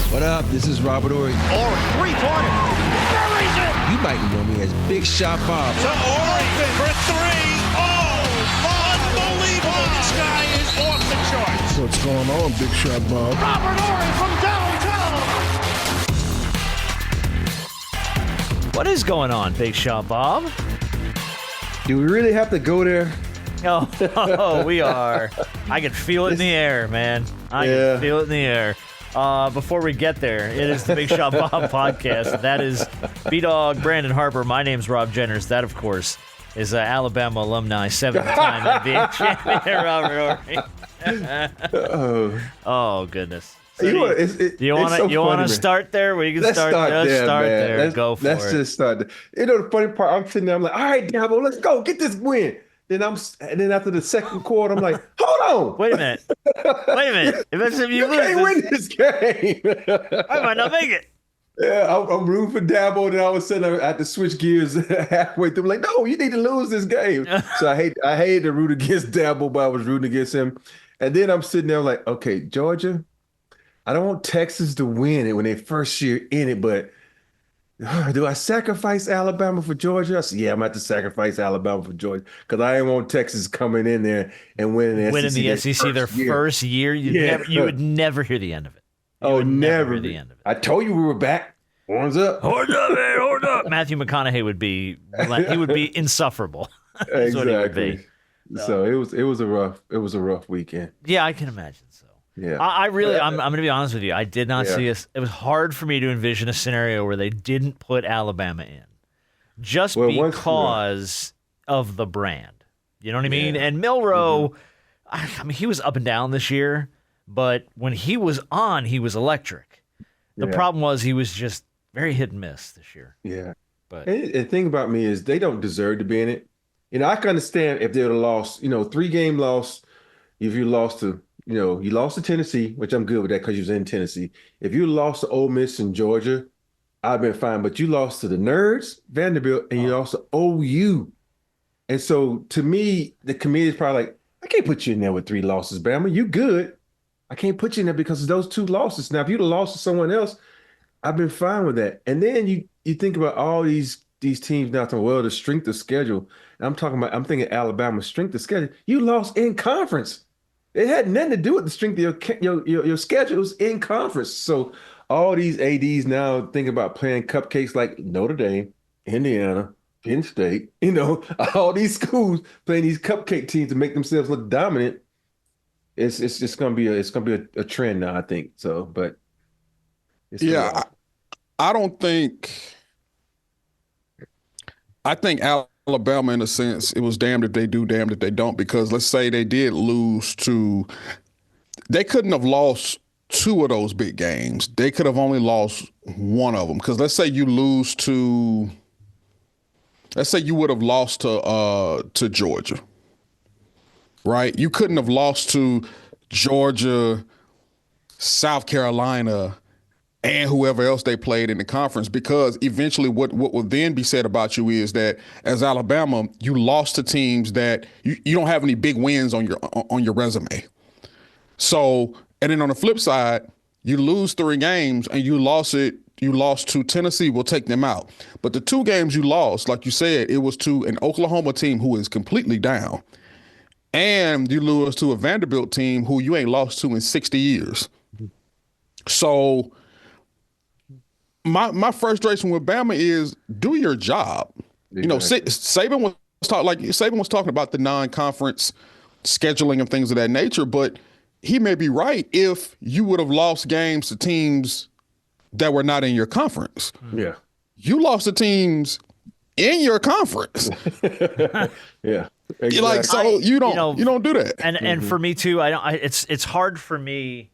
What up? This is Robert Ory. Ory, three-pointer. Buries it. You might know me as Big Shot Bob. To Ory for three. Oh, unbelievable. This guy is off the charts. What's going on, Big Shot Bob? Robert Ory from downtown. What is going on, Big Shot Bob? Do we really have to go there? Oh, we are. I can feel it in the air, man. I can feel it in the air. Before we get there, it is the Big Shot Bob podcast. That is B-Dog Brandon Harper. My name's Rob Jenners. That, of course, is Alabama alumni, seventh-time NBA champion Robert Ory. Oh, goodness. So do you want to start there? We can start there. Go for it. Let's just start there. You know, the funny part, I'm sitting there, I'm like, all right, Dabo, let's go. Get this win. And then after the second quarter, I'm like, hold on. Wait a minute. If you can't win this game. I might not make it. Yeah, I'm rooting for Dabo, and all of a sudden I had to switch gears halfway through. I'm like, no, you need to lose this game. So I hate to root against Dabo, but I was rooting against him. And then I'm sitting there like, okay, Georgia, I don't want Texas to win it when they first year in it, but do I sacrifice Alabama for Georgia? I said, yeah, I'm going to have to sacrifice Alabama for Georgia because I didn't want Texas coming in there and winning the SEC their first year. You would never hear the end of it. Never hear the end of it. I told you we were back. Horns up. Horns up, man. Horns up. Matthew McConaughey would be insufferable. That's exactly. What he would be. So it was a rough weekend. Yeah, I can imagine so. Yeah, I'm going to be honest with you. I did not see us. It was hard for me to envision a scenario where they didn't put Alabama in, just because of the brand. You know what I mean? And Milroe, I mean, he was up and down this year, but when he was on, he was electric. The problem was he was just very hit and miss this year. Yeah, but the thing about me is they don't deserve to be in it. You know, I can understand if they would have lost. 3-game loss. If you lost to. You lost to Tennessee, which I'm good with that because you was in Tennessee. If you lost to Ole Miss and Georgia, I'd been fine. But you lost to the Nerds, Vanderbilt, and you lost to OU. And so, to me, the committee is probably like, I can't put you in there with 3 losses, Bama. You good. I can't put you in there because of those 2 losses. Now, if you'd have lost to someone else, I've been fine with that. And then you think about all these teams now, the strength of schedule. And I'm thinking Alabama's strength of schedule. You lost in conference. It had nothing to do with the strength of your schedules in conference. So all these ADs now think about playing cupcakes like Notre Dame, Indiana, Penn State, all these schools playing these cupcake teams to make themselves look dominant. It's just gonna be a trend now, I think. So, but I think Alabama, in a sense, it was damned if they do, damned if they don't, because let's say they did lose they couldn't have lost 2 of those big games. They could have only lost 1 of them. Because let's say you would have lost to Georgia, right? You couldn't have lost to Georgia, South Carolina, and whoever else they played in the conference, because eventually what will then be said about you is that as Alabama, you lost to teams that you don't have any big wins on your resume. So, and then on the flip side, you lose 3 games and you lost to Tennessee, we'll take them out. But the 2 games you lost, like you said, it was to an Oklahoma team who is completely down. And you lose to a Vanderbilt team who you ain't lost to in 60 years. So my frustration with Bama is do your job. Exactly. Saban was talking about the non-conference scheduling and things of that nature, but he may be right if you would have lost games to teams that were not in your conference. Yeah. You lost to teams in your conference. Yeah. Exactly. You don't do that. And for me too, it's hard for me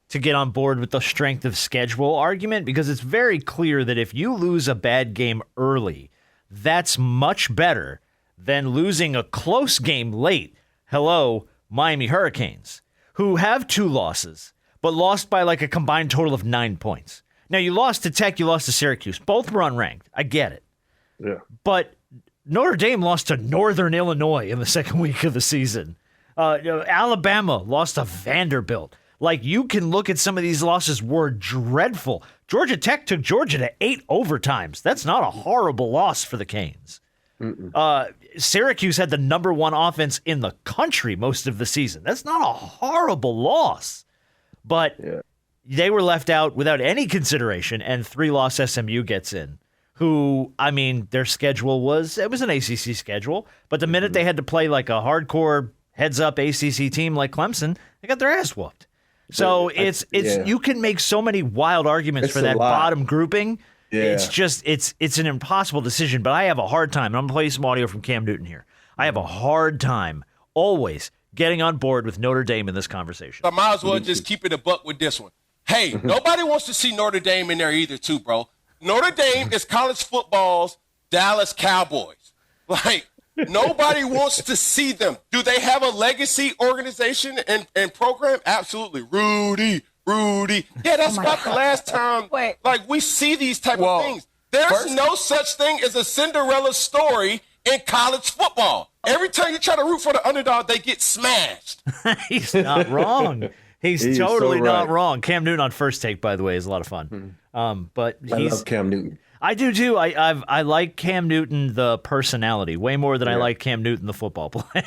to get on board with the strength of schedule argument, because it's very clear that if you lose a bad game early, that's much better than losing a close game late. Hello, Miami Hurricanes, who have 2 losses, but lost by like a combined total of 9 points. Now, you lost to Tech, you lost to Syracuse. Both were unranked. I get it. Yeah. But Notre Dame lost to Northern Illinois in the second week of the season. Alabama lost to Vanderbilt. Like, you can look at some of these losses were dreadful. Georgia Tech took Georgia to 8 overtimes. That's not a horrible loss for the Canes. Syracuse had the number 1 offense in the country most of the season. That's not a horrible loss. But they were left out without any consideration, and 3-loss SMU gets in, who, I mean, their schedule was an ACC schedule, but the minute they had to play like a hardcore heads-up ACC team like Clemson, they got their ass whooped. So you can make so many wild arguments for that bottom grouping. Yeah. It's just it's an impossible decision. But I have a hard time. And I'm gonna play you some audio from Cam Newton here. I have a hard time always getting on board with Notre Dame in this conversation. I might as well just keep it a buck with this one. Hey, nobody wants to see Notre Dame in there either, too, bro. Notre Dame is college football's Dallas Cowboys. Like, nobody wants to see them. Do they have a legacy organization and program? Absolutely. Rudy. Yeah, that's about the last time like we see these type of things. There's no such thing as a Cinderella story in college football. Every time you try to root for the underdog, they get smashed. He's not wrong. He's totally so not wrong. Cam Newton on First Take, by the way, is a lot of fun. But I love Cam Newton. I do too. I like Cam Newton, the personality, way more than I like Cam Newton, the football player.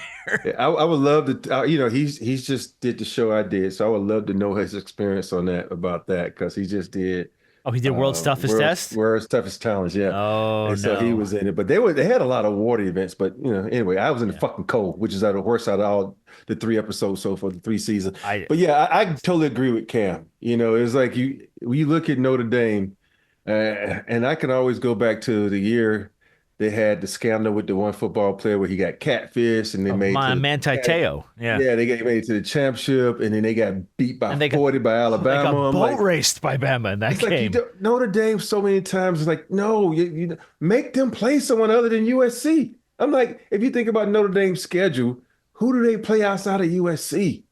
I would love to. He's just did the show I did, so I would love to know his experience on that about that because he just did. Oh, he did World's Toughest Test? World's Toughest Challenge, yeah. Oh, and so he was in it. But they had a lot of water events. But, anyway, I was in the fucking cold, which is the worst out of all the 3 episodes so far, the 3 seasons. But, yeah, I totally agree with Cam. It's like you look at Notre Dame, and I can always go back to the year they had the scandal with the one football player where he got catfish and they Manti Te'o. Yeah, they made it to the championship and then they got beat by 40 by Alabama. They got boat raced by Bama in that game. Like Notre Dame so many times is like, no, you make them play someone other than USC. I'm like, if you think about Notre Dame's schedule, who do they play outside of USC?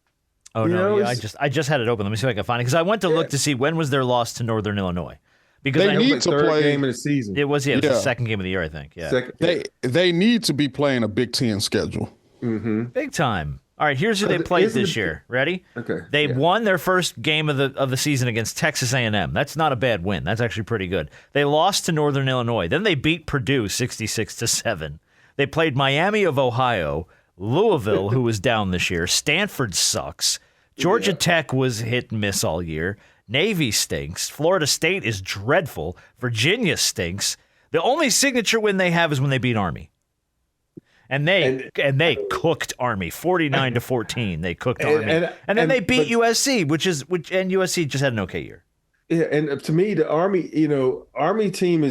Oh, I just had it open. Let me see if I can find it because I went to look to see when was their loss to Northern Illinois. Because they need to play game of the season. It was the second game of the year, I think. Yeah, they need to be playing a Big Ten schedule. Mm-hmm. Big time. All right, here's who they played this year. Ready? Okay. They won their first game of the season against Texas A&M. That's not a bad win. That's actually pretty good. They lost to Northern Illinois. Then they beat Purdue 66-7. They played Miami of Ohio, Louisville, who was down this year. Stanford sucks. Georgia Tech was hit and miss all year. Navy stinks. Florida State is dreadful. Virginia stinks. The only signature win they have is when they beat Army. And they cooked Army 49-14. They cooked Army. And then they beat USC, and USC just had an okay year. Yeah, and to me, the Army team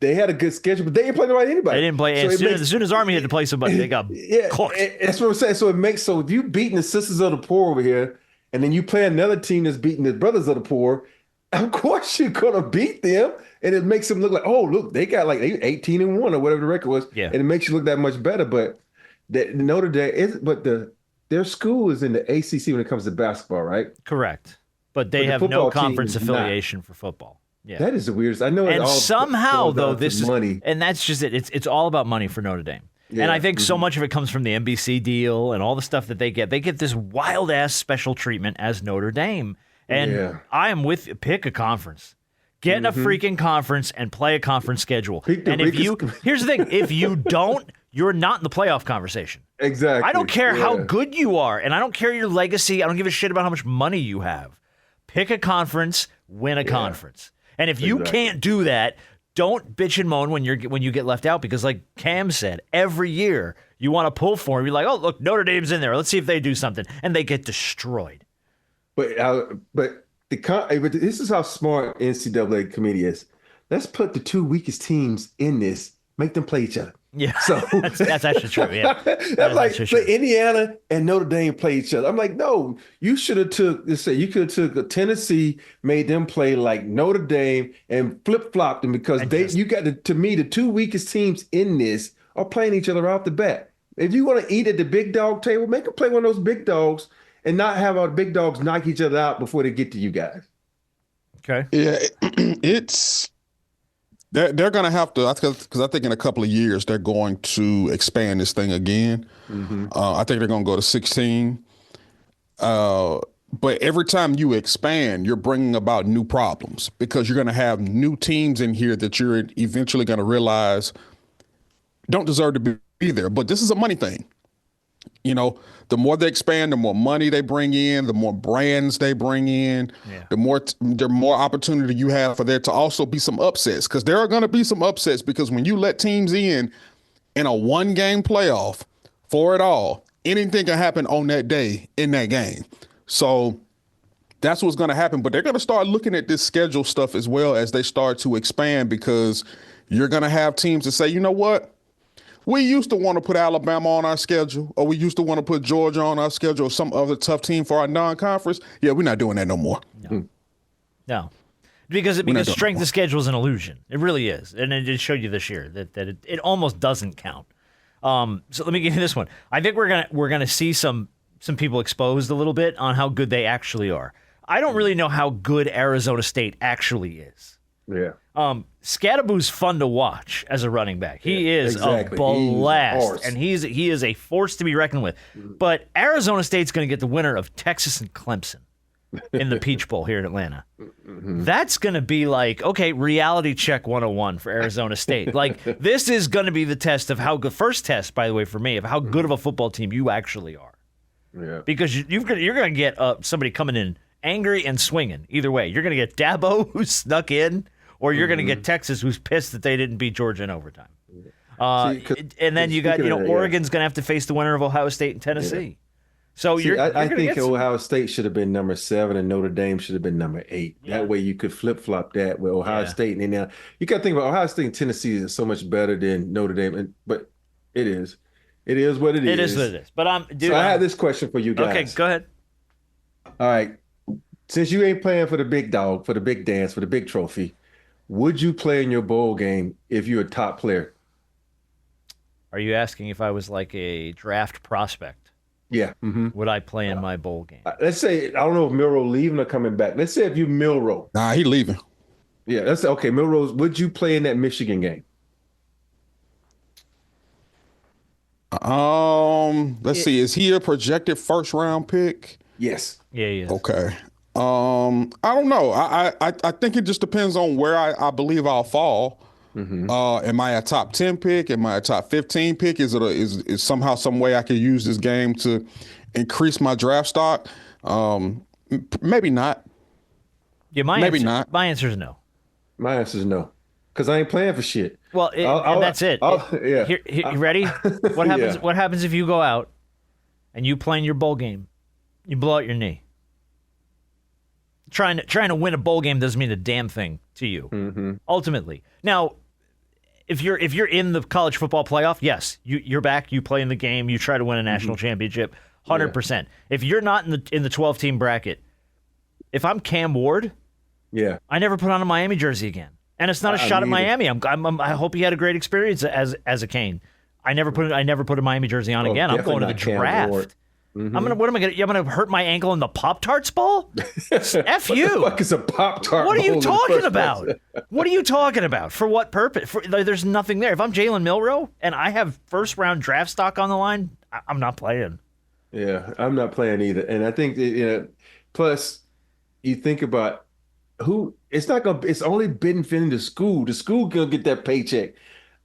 they had a good schedule, but they didn't play anybody. They didn't play. So as soon as Army had to play somebody, they got cooked. That's what I'm saying. So if you beating the Sisters of the Poor over here, and then you play another team that's beating the Brothers of the Poor, of course you're gonna beat them, and it makes them look like, oh, look, they got like 18-1 or whatever the record was, and it makes you look that much better. But Notre Dame their school is in the ACC when it comes to basketball, right? Correct, but they have no conference affiliation for football. Yeah, that is the weirdest. I know, and somehow though this is money, and that's just it. It's all about money for Notre Dame. Yeah. And I think so much of it comes from the NBC deal and all the stuff that they get. They get this wild-ass special treatment as Notre Dame. And I am with you. Pick a conference. Get in a freaking conference and play a conference schedule. And here's the thing. If you don't, you're not in the playoff conversation. Exactly. I don't care how good you are, and I don't care your legacy. I don't give a shit about how much money you have. Pick a conference, win a conference. And if you can't do that, don't bitch and moan when you get left out because, like Cam said, every year you want to pull for him. You're like, oh, look, Notre Dame's in there. Let's see if they do something. And they get destroyed. But this is how smart NCAA committee is. Let's put the 2 weakest teams in this, make them play each other. Yeah, so that's actually true. Yeah, that's like Indiana and Notre Dame play each other. I'm like, no, you should have took a Tennessee, made them play like Notre Dame and flip flopped them because you got to me the 2 weakest teams in this are playing each other off the bat. If you want to eat at the big dog table, make them play one of those big dogs and not have our big dogs knock each other out before they get to you guys. Okay. Yeah, They're going to have to, because I think in a couple of years they're going to expand this thing again. I think they're going to go to 16. But every time you expand, you're bringing about new problems because you're going to have new teams in here that you're eventually going to realize don't deserve to be there. But this is a money thing. You know, the more they expand, the more money they bring in, the more brands they bring in, the more opportunity you have for there to also be some upsets, because there are going to be some upsets, because when you let teams in a one-game playoff for it all, anything can happen on that day in that game. So that's what's going to happen. But they're going to start looking at this schedule stuff as well as they start to expand, because you're going to have teams that say, you know what? We used to want to put Alabama on our schedule, or we used to want to put Georgia on our schedule, or some other tough team for our non-conference. Yeah, we're not doing that no more. No. Because strength of schedule is an illusion. It really is. And it showed you this year that it almost doesn't count. So let me give you this one. I think we're gonna see some people exposed a little bit on how good they actually are. I don't really know how good Arizona State actually is. Yeah. Scadaboo's fun to watch as a running back. He is a blast, and he is a force to be reckoned with. But Arizona State's going to get the winner of Texas and Clemson in the Peach Bowl here in Atlanta. That's going to be like, okay, reality check 101 for Arizona State. Like, this is going to be the test of how good, first test, by the way, for me, of how good of a football team you actually are. Yeah. Because you're going to get somebody coming in angry and swinging. Either way, you're going to get Dabo, who snuck in, or you're going to get Texas, who's pissed that they didn't beat Georgia in overtime. And then you got, Oregon's going to have to face the winner of Ohio State and Tennessee. Yeah. So I think Ohio State should have been number 7 and Notre Dame should have been number 8. Yeah. That way you could flip flop that with Ohio State. And now you got to think about Ohio State and Tennessee is so much better than Notre Dame, but it is what it is. It is what it is. But I have this question for you guys. Okay, go ahead. All right, since you ain't playing for the big dog, for the big dance, for the big trophy, would you play in your bowl game if you're a top player? Are you asking if I was like a draft prospect? Yeah. Mm-hmm. Would I play in my bowl game? Let's say, I don't know if Milroe leaving or coming back. Let's say if you Milroe. Nah, he leaving. Yeah, that's okay. Milroe, would you play in that Michigan game? Let's see. Is he a projected first round pick? Yes. Yeah, he is. Okay. I don't know. I think it just depends on where I believe I'll fall. Mm-hmm. Am I a top 10 pick? Am I a top 15 pick? Is it is somehow, some way I could use this game to increase my draft stock? Maybe not. Yeah, maybe not. My answer is no. My answer is no, because I ain't playing for shit. Well, and that's it. Yeah. Here, you ready? What happens? Yeah. What happens if you go out and you play in your bowl game? You blow out your knee. Trying to win a bowl game doesn't mean a damn thing to you, ultimately. Now, if you're in the college football playoff, yes, you're back. You play in the game. You try to win a national championship, 100%. If you're not in the 12-team bracket, if I'm Cam Ward, I never put on a Miami jersey again. And it's not a shot at Miami. I hope he had a great experience as a Cane. I never put a Miami jersey on again. I'm going to the draft. I'm gonna hurt my ankle in the Pop-Tarts ball? F you. What the fuck is a Pop-Tart? What are you talking about? What are you talking about? For what purpose? There's nothing there. If I'm Jalen Milroe and I have first round draft stock on the line, I'm not playing. Yeah, I'm not playing either. And I think plus you think about it's only benefiting the school. The school gonna get that paycheck.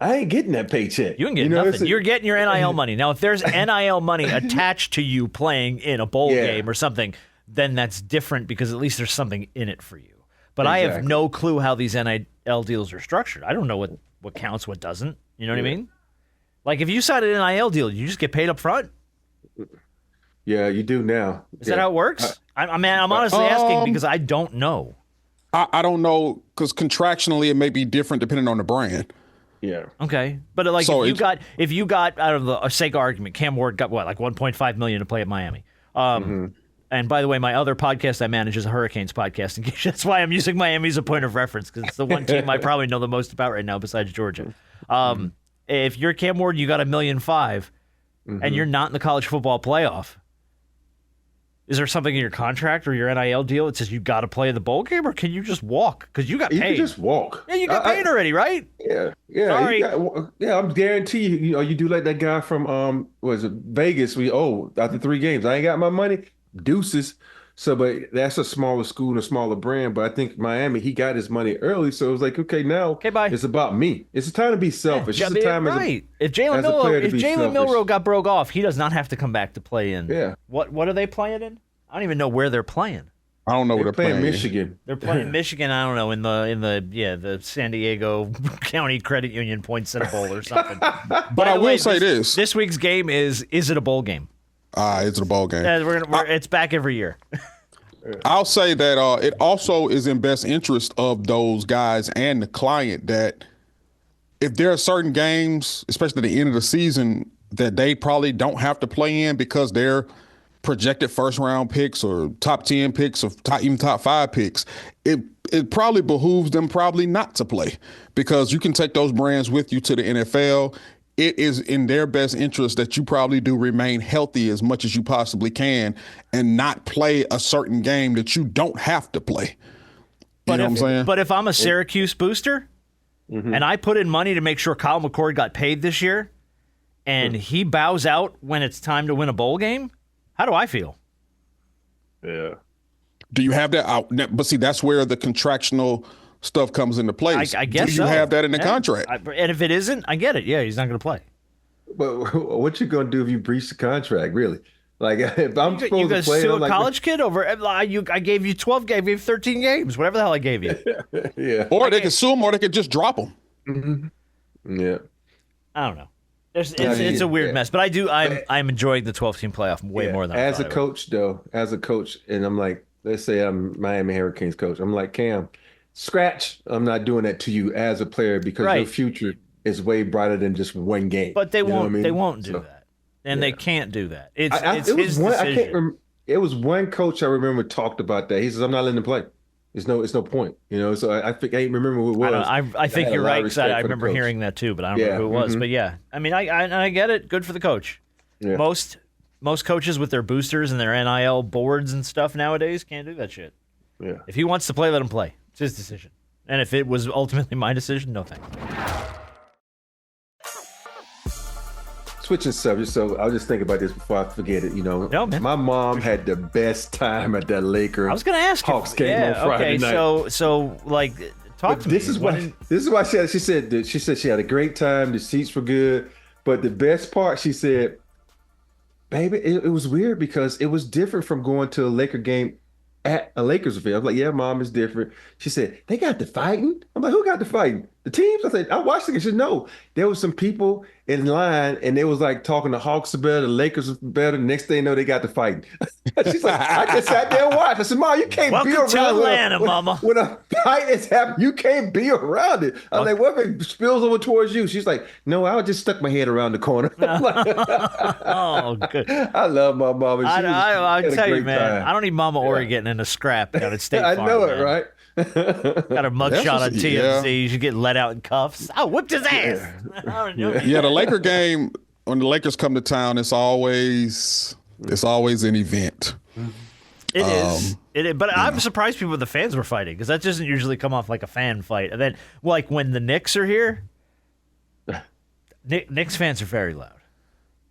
I ain't getting that paycheck. You can get nothing. You're getting your NIL money. Now, if there's NIL money attached to you playing in a bowl game or something, then that's different, because at least there's something in it for you. But I have no clue how these NIL deals are structured. I don't know what counts, what doesn't. You know what I mean? Like, if you sign an NIL deal, you just get paid up front? Yeah, you do now. Is that how it works? I'm honestly asking because I don't know. I don't know, because contractually it may be different depending on the brand. Yeah. Okay, but like, so if you got out of the sake of argument, Cam Ward got what, like $1.5 million to play at Miami. And by the way, my other podcast I manage is a Hurricanes podcast. In case, that's why I'm using Miami as a point of reference, because it's the one team I probably know the most about right now besides Georgia. If you're Cam Ward, you got $1.5 million, and you're not in the college football playoff. Is there something in your contract or your NIL deal that says you got to play in the bowl game, or can you just walk? Because you got paid. You can just walk. Yeah, you got paid already, right? Yeah. Sorry. I'm guarantee you. You do like that guy from Vegas. After 3 games, I ain't got my money. Deuces. So, but that's a smaller school and a smaller brand. But I think Miami, he got his money early, so it was like, okay, now bye. it's about me. It's a time to be selfish. It's a time right. If Jalen Milroe got broke off, he does not have to come back to play in. Yeah. What are they playing in? I don't even know where they're playing. I don't know where they're playing. Michigan. They're playing Michigan. I don't know in the San Diego County Credit Union Poinsettia Bowl or something. But I will say this: this week's game is it a bowl game? It's a bowl game. It's back every year. I'll say that it also is in best interest of those guys and the client that if there are certain games, especially at the end of the season, that they probably don't have to play in because they're projected first-round picks or top 10 picks or even top 5 picks, it probably behooves them probably not to play because you can take those brands with you to the NFL. It is in their best interest that you probably do remain healthy as much as you possibly can and not play a certain game that you don't have to play. You know what I'm saying? But if I'm a Syracuse booster and I put in money to make sure Kyle McCord got paid this year and he bows out when it's time to win a bowl game, how do I feel? Yeah. Do you have that out? But see, that's where the contractual stuff comes into place. I guess do you have that in the contract? And if it isn't, I get it. Yeah, he's not going to play. But what you going to do if you breach the contract, really? Like, if I'm supposed to play, sue a college kid over, I gave you 12 games, I gave you 13 games, whatever the hell I gave you. Yeah. Or they could sue him, or they could just drop him. Mm-hmm. Yeah. I don't know. It's a weird mess, but I'm enjoying the 12-team playoff way more than as a coach, and I'm like, let's say I'm Miami Hurricanes coach. I'm like, Cam, scratch. I'm not doing that to you as a player because your future is way brighter than just one game. But they won't. They won't do that, and they can't do that. It's it was his one. decision. I can't remember. It was one coach I remember talked about that. He says, "I'm not letting them play. It's no point." So I think I remember who it was. I think you're right because I remember hearing that too, but I don't remember who it was. But yeah, I mean, I get it. Good for the coach. Yeah. Most coaches with their boosters and their NIL boards and stuff nowadays can't do that shit. Yeah. If he wants to play, let him play. It's his decision. And if it was ultimately my decision, no thanks. Switching subjects, so I'll just think about this before I forget it. No, man. My mom had the best time at that Lakers. I was going to ask Hawks game on Friday night. So like, talk to me. This is why she said she had a great time. The seats were good, but the best part, she said, baby, it was weird because it was different from going to a Laker game at a Lakers field. I was like, yeah, Mom, it's different. She said, they got the fighting. I'm like, who got the fighting? The teams? I said, I watched it. She said, no. There was some people in line and they was like talking the Hawks are better, the Lakers are better. The next thing you know, they got the fighting. She's like, I just sat there and watched. I said, Mom, you can't be around to Atlanta, Mama. When a fight is happening, you can't be around it. I was like, what if it spills over towards you? She's like, no, I just stuck my head around the corner. Oh, good. I love my mama. I tell you, man, time. I don't need Mama Ori getting in a scrap down at State Farm. I know it, man. right? Got a mugshot on TMZ. You should get let out in cuffs. I whipped his ass. Yeah, the Laker game, when the Lakers come to town, it's always an event. It is. But I'm surprised the fans were fighting because that doesn't usually come off like a fan fight. And then, like when the Knicks are here, Knicks fans are very loud.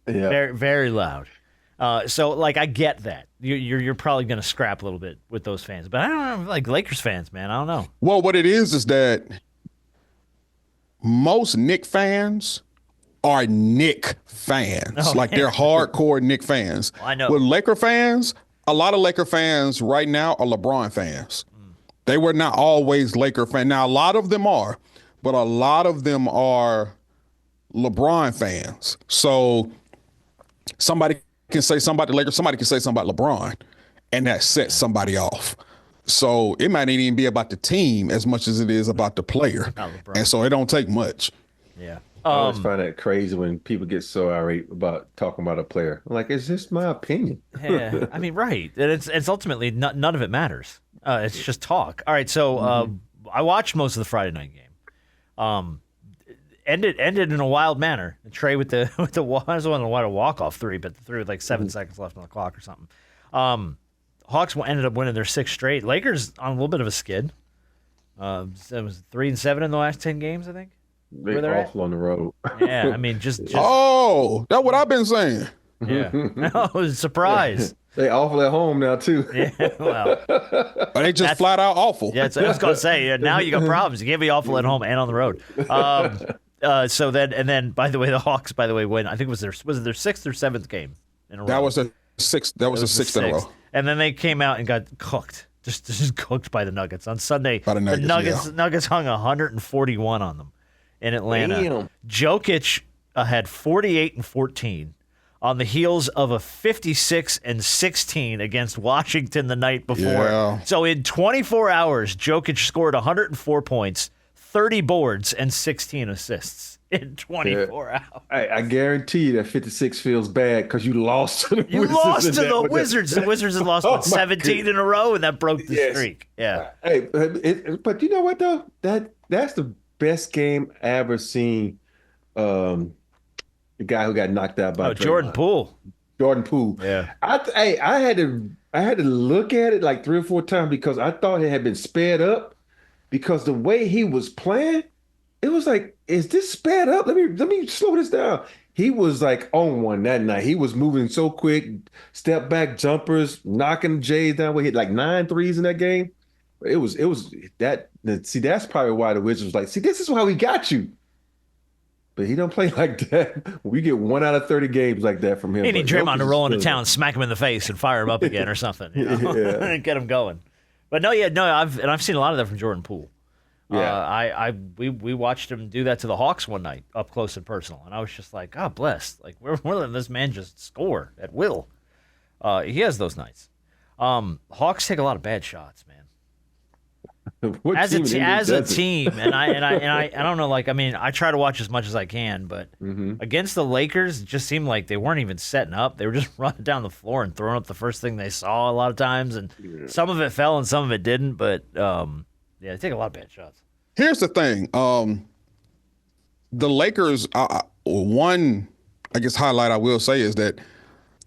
Yeah, very, very loud. So like I get that you're probably gonna scrap a little bit with those fans, but I don't know, like Lakers fans, man. I don't know. Well, what it is that most Knicks fans are Knicks fans, they're hardcore Knicks fans. I know. With Laker fans, a lot of Laker fans right now are LeBron fans. They were not always Laker fans. Now a lot of them are, but a lot of them are LeBron fans. So somebody can say something about the Lakers, somebody can say something about LeBron, and that sets somebody off. So it might not even be about the team as much as it is about the player. And so it don't take much. Yeah. I always find that crazy when people get so irate about talking about a player. I'm like, it's just my opinion. Yeah, I mean, right. And it's ultimately none of it matters. It's just talk. All right, so I watched most of the Friday night game. Ended in a wild manner. Trey with the I was the one that wanted a walk-off three, but the three with like 7 seconds left on the clock or something. Hawks ended up winning their 6th straight. Lakers on a little bit of a skid. It was 3-7 in the last 10 games, I think. They're awful on the road. Yeah, I mean, just Oh, that's what I've been saying. Yeah. No, surprise. They awful at home now too. Yeah, well, Or they just flat out awful. yeah, I was going to say, now you got problems. You can't be awful at home and on the road. So then, by the way, the Hawks, win. I think was it their sixth or seventh game in a row? That was a sixth. That was the sixth in a row. And then they came out and got cooked, just cooked by the Nuggets on Sunday. By the Nuggets, Nuggets hung 141 on them in Atlanta. Damn. Jokic had 48 and 14 on the heels of a 56 and 16 against Washington the night before. Yeah. So in 24 hours, Jokic scored 104 points, 30 boards, and 16 assists in 24 hours. I guarantee you that 56 feels bad because you lost to the You Wizards. lost to the Wizards. The Wizards had lost, Oh, my 17 in a row, and that broke the streak. Yeah. Hey, but you know what, though? That's the best game I ever seen. The guy who got knocked out by Jordan Poole. Jordan Poole. Yeah. I had to look at it like 3 or 4 times because I thought it had been sped up because the way he was playing, it was like, is this sped up? Let me slow this down. He was like on one that night. He was moving so quick, step back jumpers, knocking Jays down. We hit like 9 threes in that game. It was that. See, that's probably why the Wizards was like, see, this is why we got you. But he don't play like that. We get 1 out of 30 games like that from him. He need Draymond to roll into town, smack him in the face, and fire him up again or something. Yeah. Get him going. But I've seen a lot of that from Jordan Poole. Yeah. We watched him do that to the Hawks one night, up close and personal, and I was just like, God bless. Like we're letting this man just score at will. He has those nights. Hawks take a lot of bad shots, man. As a team, and I don't know. Like, I mean, I try to watch as much as I can, but against the Lakers, it just seemed like they weren't even setting up. They were just running down the floor and throwing up the first thing they saw a lot of times, and some of it fell and some of it didn't. But they take a lot of bad shots. Here's the thing. The Lakers, one, I guess, highlight I will say is that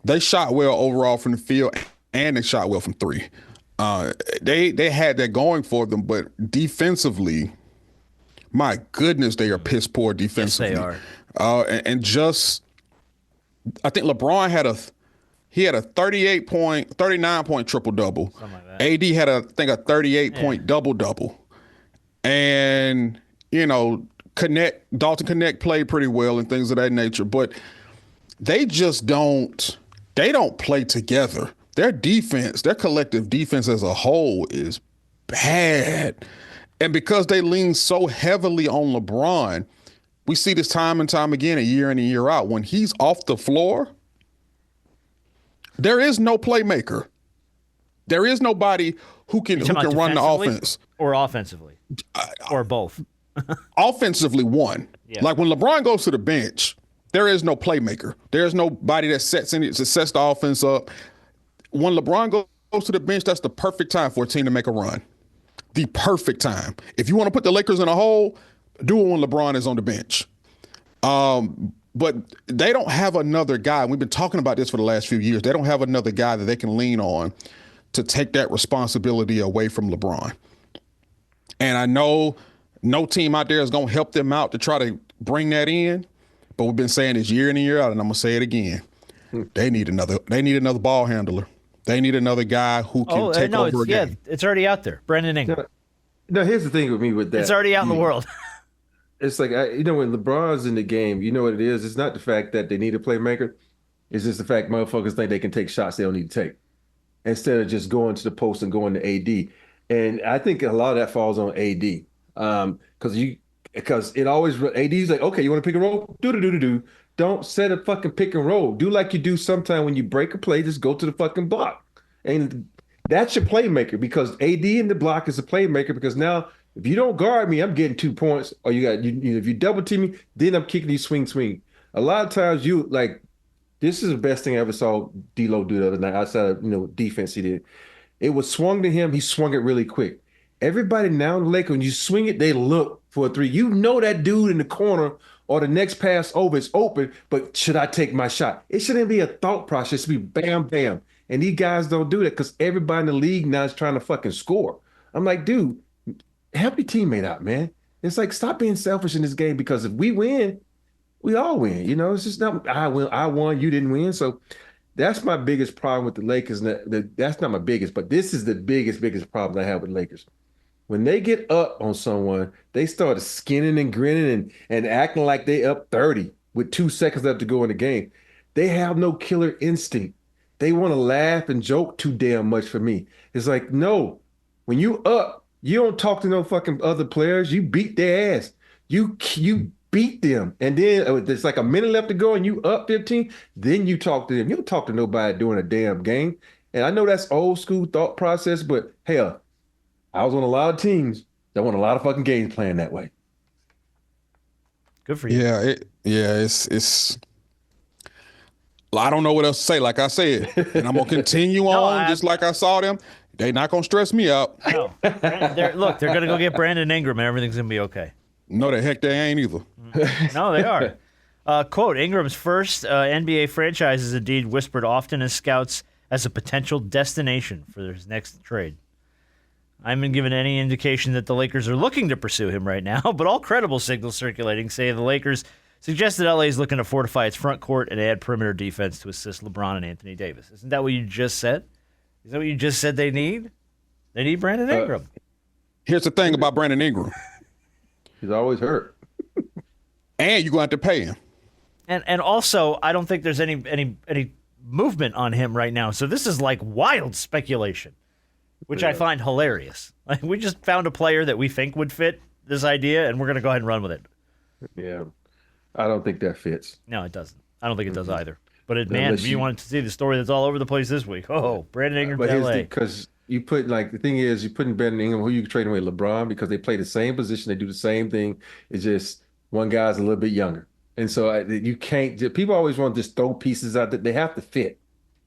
they shot well overall from the field and they shot well from three. They had that going for them, but defensively, my goodness, they are piss poor defensively. Yes, they are. And just, I think LeBron had a 39-point triple-double. Something like that. AD had a 38-point double-double. And, Dalton Connect played pretty well and things of that nature, but they just don't play together. Their defense, their collective defense as a whole is bad. And because they lean so heavily on LeBron, we see this time and time again, a year in and year out. When he's off the floor, there is no playmaker. There is nobody who can run the offense. Or offensively. Or both. Offensively, one. Yeah. Like when LeBron goes to the bench, there is no playmaker. There is nobody that sets the offense up. When LeBron goes to the bench, that's the perfect time for a team to make a run. The perfect time. If you want to put the Lakers in a hole, do it when LeBron is on the bench. But they don't have another guy. We've been talking about this for the last few years. They don't have another guy that they can lean on to take that responsibility away from LeBron. And I know no team out there is going to help them out to try to bring that in. But we've been saying this year in and year out, and I'm going to say it again. They need another ball handler. They need another guy who can take over a game. Yeah, it's already out there. Brandon Ingram. No, here's the thing with me with that. It's already out in the world. It's like, when LeBron's in the game, you know what it is? It's not the fact that they need a playmaker. It's just the fact motherfuckers think they can take shots they don't need to take instead of just going to the post and going to AD. And I think a lot of that falls on AD because it always AD's like, okay, you want to pick and roll? Do. Don't set a fucking pick and roll. Do like you do sometime when you break a play, just go to the fucking block. And that's your playmaker because AD in the block is a playmaker because now if you don't guard me, I'm getting 2 points. Or if you double team me, then I'm kicking you swing. A lot of times this is the best thing I ever saw D-Lo do the other night outside of, defense he did. It was swung to him. He swung it really quick. Everybody now in the Lakers, when you swing it, they look for a three. You know that dude in the corner or the next pass over is open, but should I take my shot? It shouldn't be a thought process. It should be bam, bam. And these guys don't do that because everybody in the league now is trying to fucking score. I'm like, dude, help your teammate out, man. It's like, stop being selfish in this game because if we win, we all win. It's just not I won, you didn't win. So that's my biggest problem with the Lakers. That's not my biggest, but this is the biggest problem I have with Lakers. When they get up on someone, they start skinning and grinning and acting like they up 30 with 2 seconds left to go in the game. They have no killer instinct. They want to laugh and joke too damn much for me. It's like, no, when you up, you don't talk to no fucking other players. You beat their ass. You beat them. And then there's like a minute left to go and you up 15, then you talk to them. You don't talk to nobody during a damn game. And I know that's old school thought process, but hell, I was on a lot of teams that won a lot of fucking games playing that way. Good for you. It's I don't know what else to say. Like I said, and I'm gonna continue on just like I saw them. They not gonna stress me out. No, look, they're gonna go get Brandon Ingram, and everything's gonna be okay. No, the heck they ain't either. No, they are. Quote: Ingram's first NBA franchise is indeed whispered often as scouts as a potential destination for his next trade. I haven't given any indication that the Lakers are looking to pursue him right now, but all credible signals circulating say the Lakers suggest that LA is looking to fortify its front court and add perimeter defense to assist LeBron and Anthony Davis. Isn't that what you just said? Is that what you just said they need? They need Brandon Ingram. Here's the thing about Brandon Ingram. He's always hurt. And you're going to have to pay him. And also, I don't think there's any movement on him right now. So this is like wild speculation, which I find hilarious. Like, we just found a player that we think would fit this idea, and we're going to go ahead and run with it. Yeah. I don't think that fits. No, it doesn't. I don't think it does either. But if you wanted to see the story that's all over the place this week, Brandon Ingram to LA. Because you put, like, the thing is, you're putting Brandon Ingram, who you trading away, LeBron, because they play the same position, they do the same thing. It's just one guy's a little bit younger. And so you can't, people always want to just throw pieces out that they have to fit.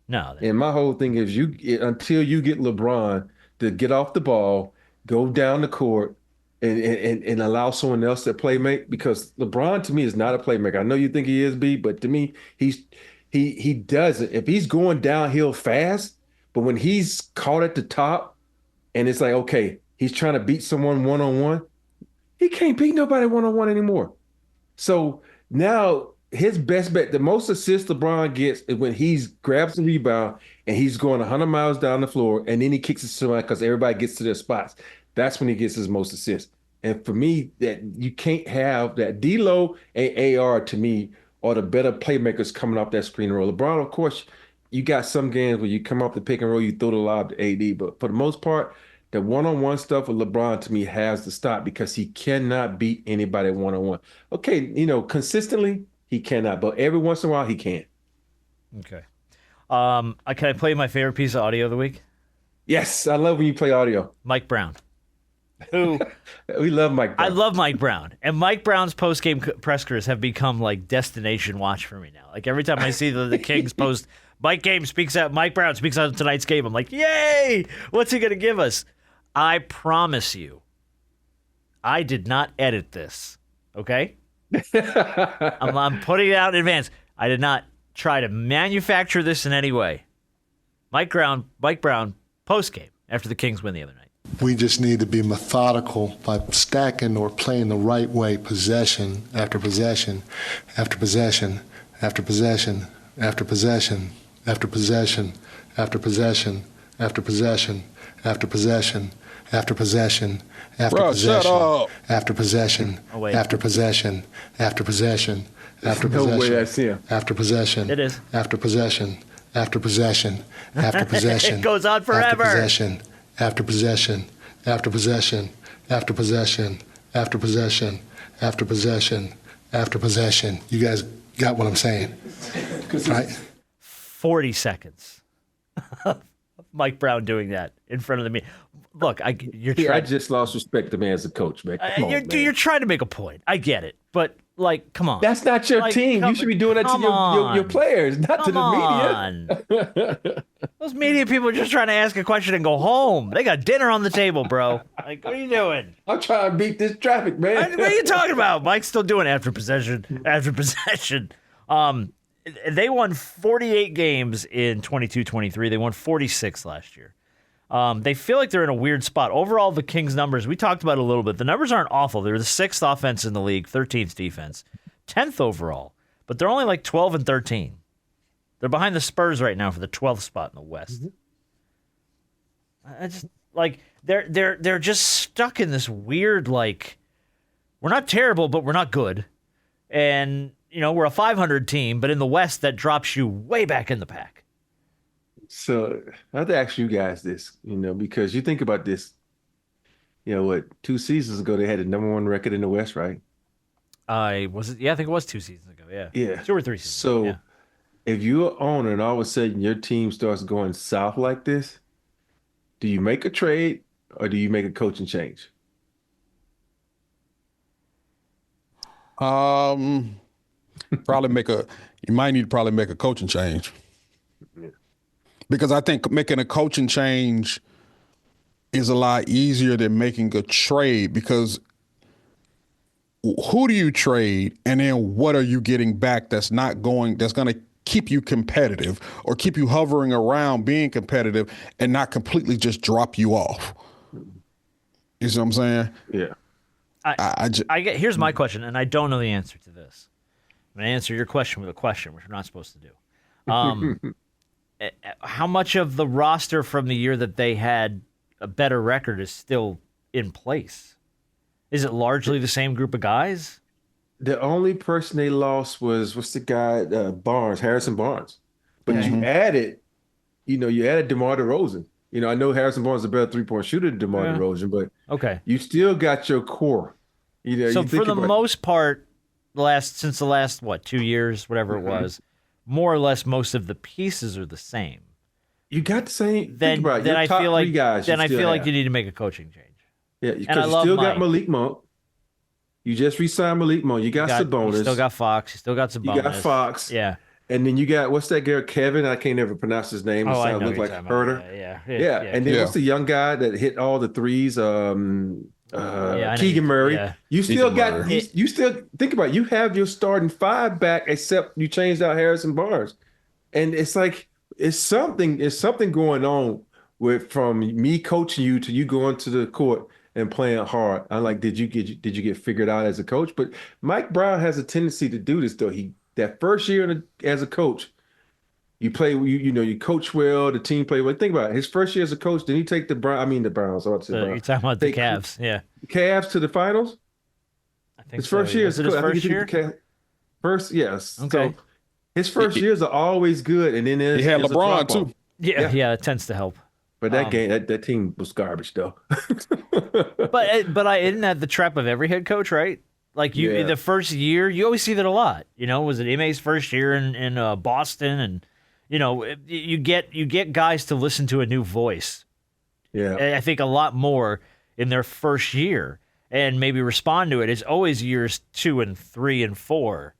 No. And my whole thing is until you get LeBron to get off the ball, go down the court, and allow someone else to playmate, because LeBron to me is not a playmaker. I know you think he is, B, but to me, he doesn't. If he's going downhill fast, but when he's caught at the top and it's like, okay, he's trying to beat someone one-on-one, he can't beat nobody one-on-one anymore. So now his best bet, the most assists LeBron gets is when he grabs the rebound and he's going 100 miles down the floor and then he kicks it to somebody because everybody gets to their spots. That's when he gets his most assists. And for me, that you can't have that. D-Lo and AR, to me, are the better playmakers coming off that screen and roll. LeBron, of course, you got some games where you come off the pick and roll, you throw the lob to AD. But for the most part, the one-on-one stuff with LeBron, to me, has to stop because he cannot beat anybody one-on-one. Okay, consistently, he cannot. But every once in a while, he can. Okay. Can I play my favorite piece of audio of the week? Yes, I love when you play audio. Mike Brown. Who we love Mike Brown. I love Mike Brown. And Mike Brown's post-game pressers have become like destination watch for me now. Like every time I see the Kings post, Mike Brown speaks out tonight's game, I'm like, yay! What's he going to give us? I promise you, I did not edit this, okay? I'm putting it out in advance. I did not try to manufacture this in any way. Mike Brown post-game after the Kings win the other night. We just need to be methodical by stacking or playing the right way, possession after possession after possession after possession after possession after possession after possession after possession after possession after possession after possession after possession after possession after possession after possession after possession. It is after possession after possession after possession. It goes on forever. After possession, after possession, after possession, after possession, after possession, after possession. You guys got what I'm saying, right? 40 seconds. Mike Brown doing that in front of the media. Look, I just lost respect to me as a coach, man. You're trying to make a point. I get it, but come on. That's not your team. You should be doing that to your players, not to the media. Those media people are just trying to ask a question and go home. They got dinner on the table, bro. Like, what are you doing? I'm trying to beat this traffic, man. What are you talking about? Mike's still doing after possession after possession. They won 48 games in 22-23. They won 46 last year. They feel like they're in a weird spot. Overall, the Kings' numbers, we talked about it a little bit. The numbers aren't awful. They're the 6th offense in the league, 13th defense, 10th overall. But they're only like 12 and 13. They're behind the Spurs right now for the 12th spot in the West. I just like they're just stuck in this weird like we're not terrible, but we're not good. And we're a 500 team, but in the West that drops you way back in the pack. So I have to ask you guys this, because you think about this, 2 seasons ago they had the #1 record in the West, right? Was it? Yeah, I think it was 2 seasons ago. Yeah. Yeah. 2 or 3 seasons. So yeah. if you're an owner and all of a sudden your team starts going south like this, do you make a trade or do you make a coaching change? You might need to probably make a coaching change. Yeah. Because I think making a coaching change is a lot easier than making a trade, because who do you trade and then what are you getting back that's going to keep you competitive or keep you hovering around being competitive and not completely just drop you off? You see what I'm saying? Yeah. Here's my question, and I don't know the answer to this. I'm going to answer your question with a question, which we're not supposed to do. How much of the roster from the year that they had a better record is still in place? Is it largely the same group of guys? The only person they lost was, what's the guy, Harrison Barnes. But you added DeMar DeRozan. I know Harrison Barnes is a better three-point shooter than DeMar DeRozan, but you still got your core. So for the most part, since the last 2 years, whatever it was, more or less most of the pieces are the same. You got the same. Then I feel like you need to make a coaching change. Yeah, because you still got Malik Monk. You just re-signed Malik Monk. You got Sabonis. You still got Fox. You still got Sabonis. You got Fox. Yeah. And then you got, what's that guy, Kevin? I can't ever pronounce his name. I know look like Herter. Yeah. And then what's the young guy that hit all the threes? Keegan Murray. Yeah. You still you still think about it. You have your starting 5 back, except you changed out Harrison Barnes. And it's like it's something going on from me coaching you to you going to the court and playing hard. I'm like, did you get figured out as a coach? But Mike Brown has a tendency to do this though. That first year as a coach, you play, you coach well, the team play well. Think about it. His first year as a coach, did he take the Browns? You're talking about the Cavs, yeah. Cavs to the finals? I think his first year. Was it his first year? First, yes. Okay. So his first years are always good, and then he had LeBron too. Yeah, it tends to help. But that game, that team was garbage though. but isn't that the trap of every head coach, right? Like the first year, you always see that a lot. Was it Ime's first year in Boston, and you get guys to listen to a new voice. Yeah, I think a lot more in their first year, and maybe respond to it. It's always years 2 and 3 and 4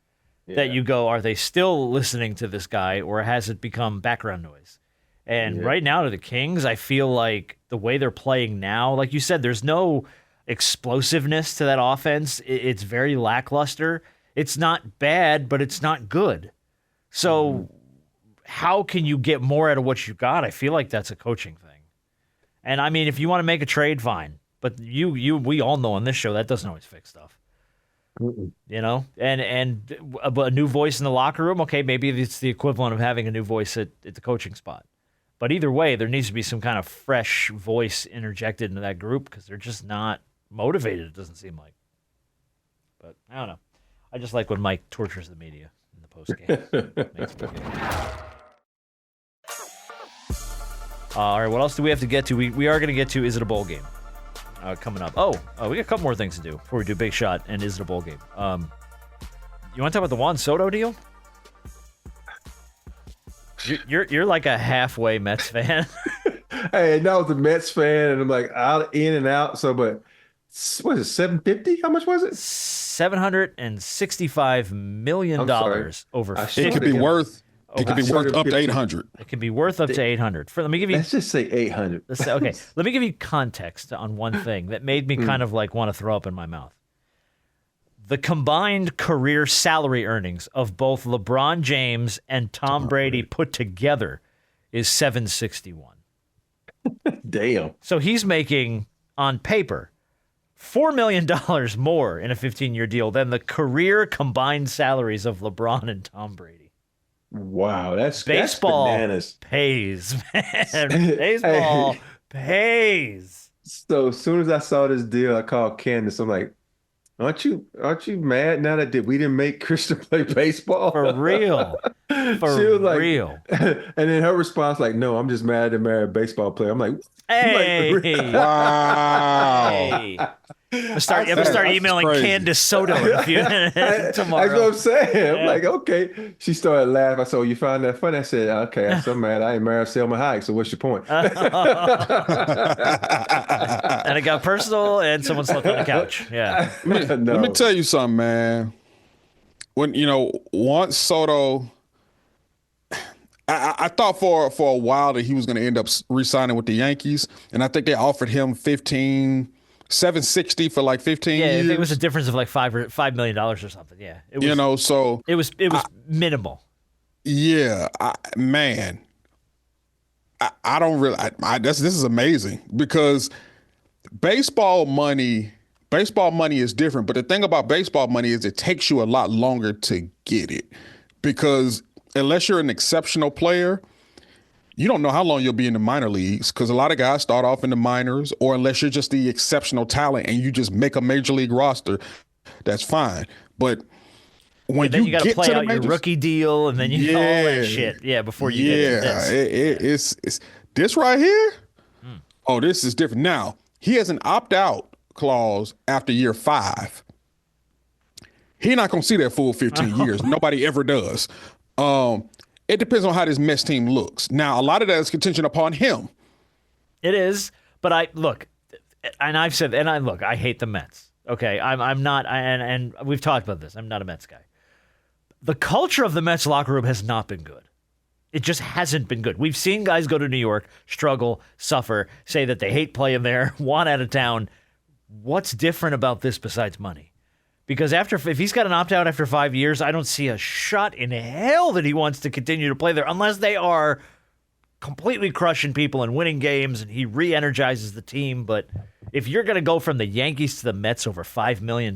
that you go, are they still listening to this guy, or has it become background noise? And right now to the Kings, I feel like the way they're playing now, like you said, there's no explosiveness to that offense. It's very lackluster. It's not bad, but it's not good. So how can you get more out of what you got? I feel like that's a coaching thing. And I mean, if you want to make a trade, fine. But we all know on this show that doesn't always fix stuff. And a new voice in the locker room, okay, maybe it's the equivalent of having a new voice at the coaching spot. But either way, there needs to be some kind of fresh voice interjected into that group because they're just not motivated, it doesn't seem like. But I don't know. I just like when Mike tortures the media in the postgame. Makes me good. All right, what else do we have to get to? We are going to get to Is It a Bowl Game coming up. We got a couple more things to do before we do Big Shot and Is It a Bowl Game. You want to talk about the Juan Soto deal? You're like a halfway Mets fan. Hey, now I was a Mets fan, and I'm like in and out. So, but what is it, $750? How much was it? $765 million over. It could be worth. It could be worth up to 800. It could be worth up to 800. Let me give you. Let's just say 800. Okay, let me give you context on one thing that made me kind of like want to throw up in my mouth. The combined career salary earnings of both LeBron James and Tom Brady put together is $761. Damn. So he's making, on paper, $4 million more in a 15-year deal than the career combined salaries of LeBron and Tom Brady. Wow, that's Baseball bananas. pays, man. Baseball pays. So as soon as I saw this deal, I called Candace. I'm like, aren't you mad now that we didn't make Christian play baseball? For real. She was like, Real. and then her response like, no, I'm just mad to marry a baseball player. I'm like, Hey. Wow. Hey. I'm gonna start emailing crazy. Candace Soto in a few That's tomorrow. what I'm saying. I'm Yeah. like, okay. She started laughing. I said, oh, you find that funny? I said, okay, I'm so mad. I ain't married Selma Hayek, so what's your point? And it got personal, and someone slept on the couch. Yeah. Let me tell you something, man. When Juan Soto, I thought for a while that he was going to end up re-signing with the Yankees, and I think they offered him $760 for like 15 years. Yeah, I think it was a difference of like $5 million or something. Yeah, it was, so it was minimal. Yeah, man. I don't really. This is amazing because baseball money is different. But the thing about baseball money is it takes you a lot longer to get it because unless you're an exceptional player, you don't know how long you'll be in the minor leagues because a lot of guys start off in the minors, or unless you're just the exceptional talent and you just make a major league roster, that's fine. But when then you you got to get play to the out your majors, rookie deal, and then you all that shit. Yeah, before you get into this. It's this right here. Oh, this is different. Now he has an opt-out clause after year 5. He's not gonna see that full 15 years. Nobody ever does. It depends on how this Mets team looks. Now, a lot of that is contingent upon him. It is, but I hate the Mets. Okay, I'm not, and we've talked about this. I'm not a Mets guy. The culture of the Mets locker room has not been good. It just hasn't been good. We've seen guys go to New York, struggle, suffer, say that they hate playing there, want out of town. What's different about this besides money? Because if he's got an opt-out after 5 years, I don't see a shot in hell that he wants to continue to play there unless they are completely crushing people and winning games and he re-energizes the team. But if you're going to go from the Yankees to the Mets over $5 million,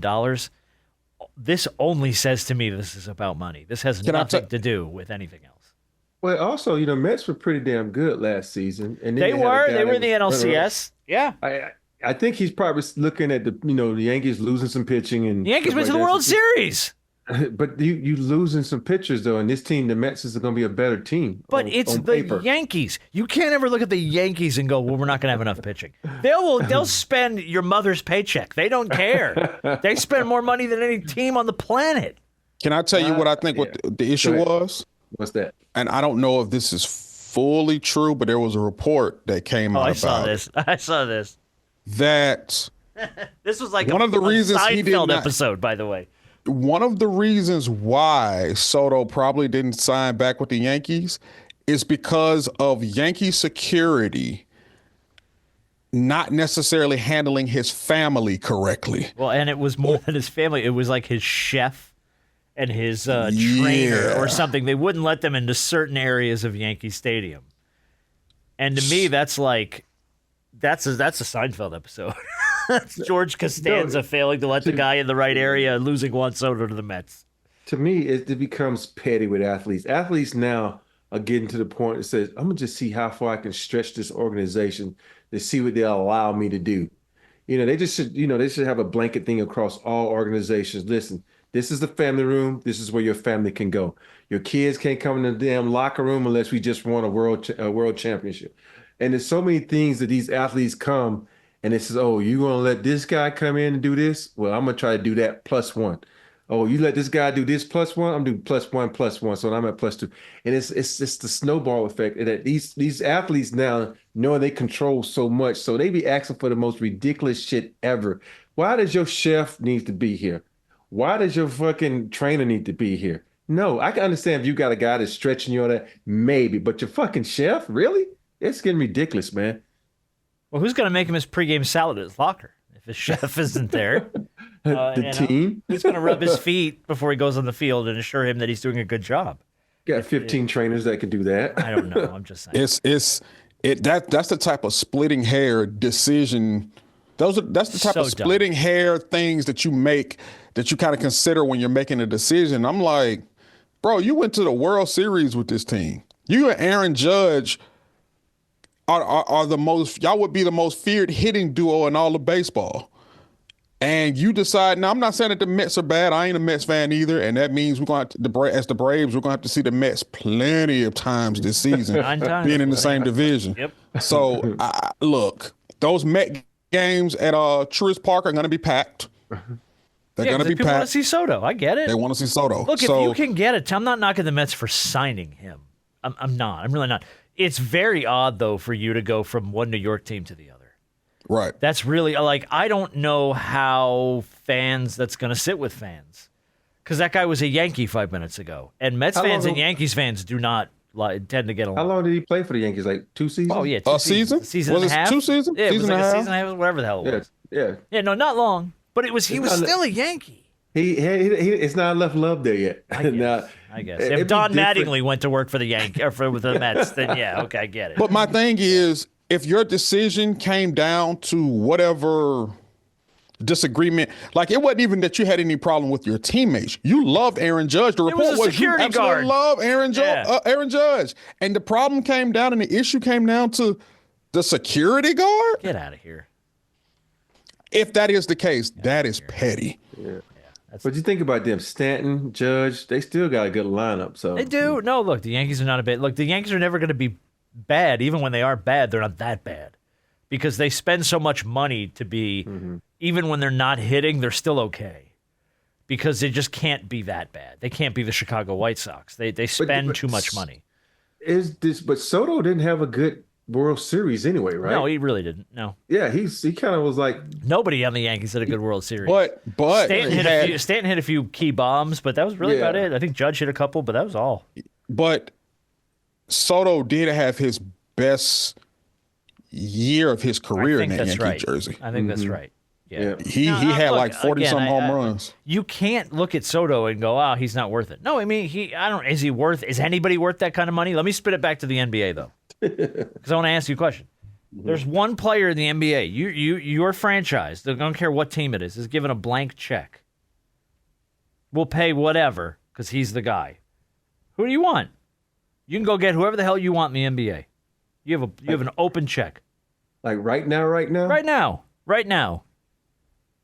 this only says to me this is about money. This has nothing to do with anything else. Well, also, Mets were pretty damn good last season. And then They were in the NLCS. Yeah. I think he's probably looking at the Yankees losing some pitching and The Yankees went to the World Series. But you losing some pitchers though, and this team, the Mets, is going to be a better team. But it's the paper. Yankees. You can't ever look at the Yankees and go, "Well, we're not going to have enough pitching." They'll spend your mother's paycheck. They don't care. They spend more money than any team on the planet. Can I tell you what I think what the issue was? What's that? And I don't know if this is fully true, but there was a report that came out about I saw this. That This was like one of the reasons Seinfeld he did not, episode, by the way. one of the reasons why Soto probably didn't sign back with the Yankees is because of Yankee security not necessarily handling his family correctly. Well, and it was more than his family. It was like his chef and his trainer or something. They wouldn't let them into certain areas of Yankee Stadium. And to me, that's like that's a Seinfeld episode. That's George Costanza failing to let the guy in the right area and losing Juan Soto to the Mets. To me, it becomes petty with athletes. Athletes now are getting to the point that says, I'm going to just see how far I can stretch this organization to see what they'll allow me to do. They just should, they should have a blanket thing across all organizations. Listen, this is the family room. This is where your family can go. Your kids can't come in the damn locker room unless we just won a world championship. And there's so many things that these athletes come and it says, oh, you going to let this guy come in and do this? Well, I'm going to try to do that +1. Oh, you let this guy do this +1? I'm doing +1. So I'm at +2. And it's the snowball effect that these athletes now know they control so much. So they be asking for the most ridiculous shit ever. Why does your chef need to be here? Why does your fucking trainer need to be here? No, I can understand if you got a guy that's stretching you on that, maybe. But your fucking chef? Really? It's getting ridiculous, man. Well, who's going to make him his pregame salad at his locker if his chef isn't there? The team? Who's going to rub his feet before he goes on the field and assure him that he's doing a good job? Got 15 trainers that can do that. I don't know. I'm just saying. That's the type of splitting hair decision. That's the type of splitting hair things that you make, that you kind of consider when you're making a decision. I'm like, Bro, you went to the World Series with this team. You and Aaron Judge are the most, y'all would be the most feared hitting duo in all of baseball. And you decide, now I'm not saying that the Mets are bad. I ain't a Mets fan either. And that means we're going to, as the Braves, we're going to have to see the Mets plenty of times this season being in the same division. Yep. So, look, those Met games at Truist Park are going to be packed. They're going to be packed. They want to see Soto. I get it. They want to see Soto. Look, if you can get it, I'm not knocking the Mets for signing him. I'm not. I'm really not. It's very odd, though, for you to go from one New York team to the other. Right. That's really, like, I don't know how that's going to sit with fans. Because that guy was a Yankee 5 minutes ago. And Mets fans and Yankees fans do not tend to get along. How long did he play for the Yankees? Like 2 seasons? Oh, yeah. A season? Season was and a half? 2 seasons? Yeah, it was season like and a season and a half, whatever the hell it was. Yeah. Yeah, no, not long. But he was still a Yankee. It's not enough love there yet. I guess. If Don Mattingly went to work for the Yankees or with the Mets, then yeah, okay, I get it. But my thing is, if your decision came down to whatever disagreement, like it wasn't even that you had any problem with your teammates. You loved Aaron Judge. The report was you absolutely love Aaron Judge. And the problem came down and the issue came down to the security guard. Get out of here. If that is the case, that is petty. Yeah. But you think about them, Stanton, Judge, they still got a good lineup. So they do. No, look, the Yankees are not a bad. Look, the Yankees are never going to be bad. Even when they are bad, they're not that bad because they spend so much money to be. Even when they're not hitting, they're still okay because they just can't be that bad. They can't be the Chicago White Sox. They spend too much money. But Soto didn't have a good World Series anyway, right? No, he really didn't. No. Yeah, he kind of was like nobody on the Yankees had a good World Series. But Stanton hit a few key bombs, but that was really about it. I think Judge hit a couple, but that was all. But Soto did have his best year of his career in that Yankee jersey. I think that's right. Yeah. He had like 40-some home runs. You can't look at Soto and go, "Oh, he's not worth it." No, I mean, is anybody worth that kind of money? Let me spit it back to the NBA though. Because I want to ask you a question. There's one player in the NBA, your franchise, I don't care what team it is given a blank check. We'll pay whatever because he's the guy. Who do you want? You can go get whoever the hell you want in the NBA. You have an open check. Like right now? Right now.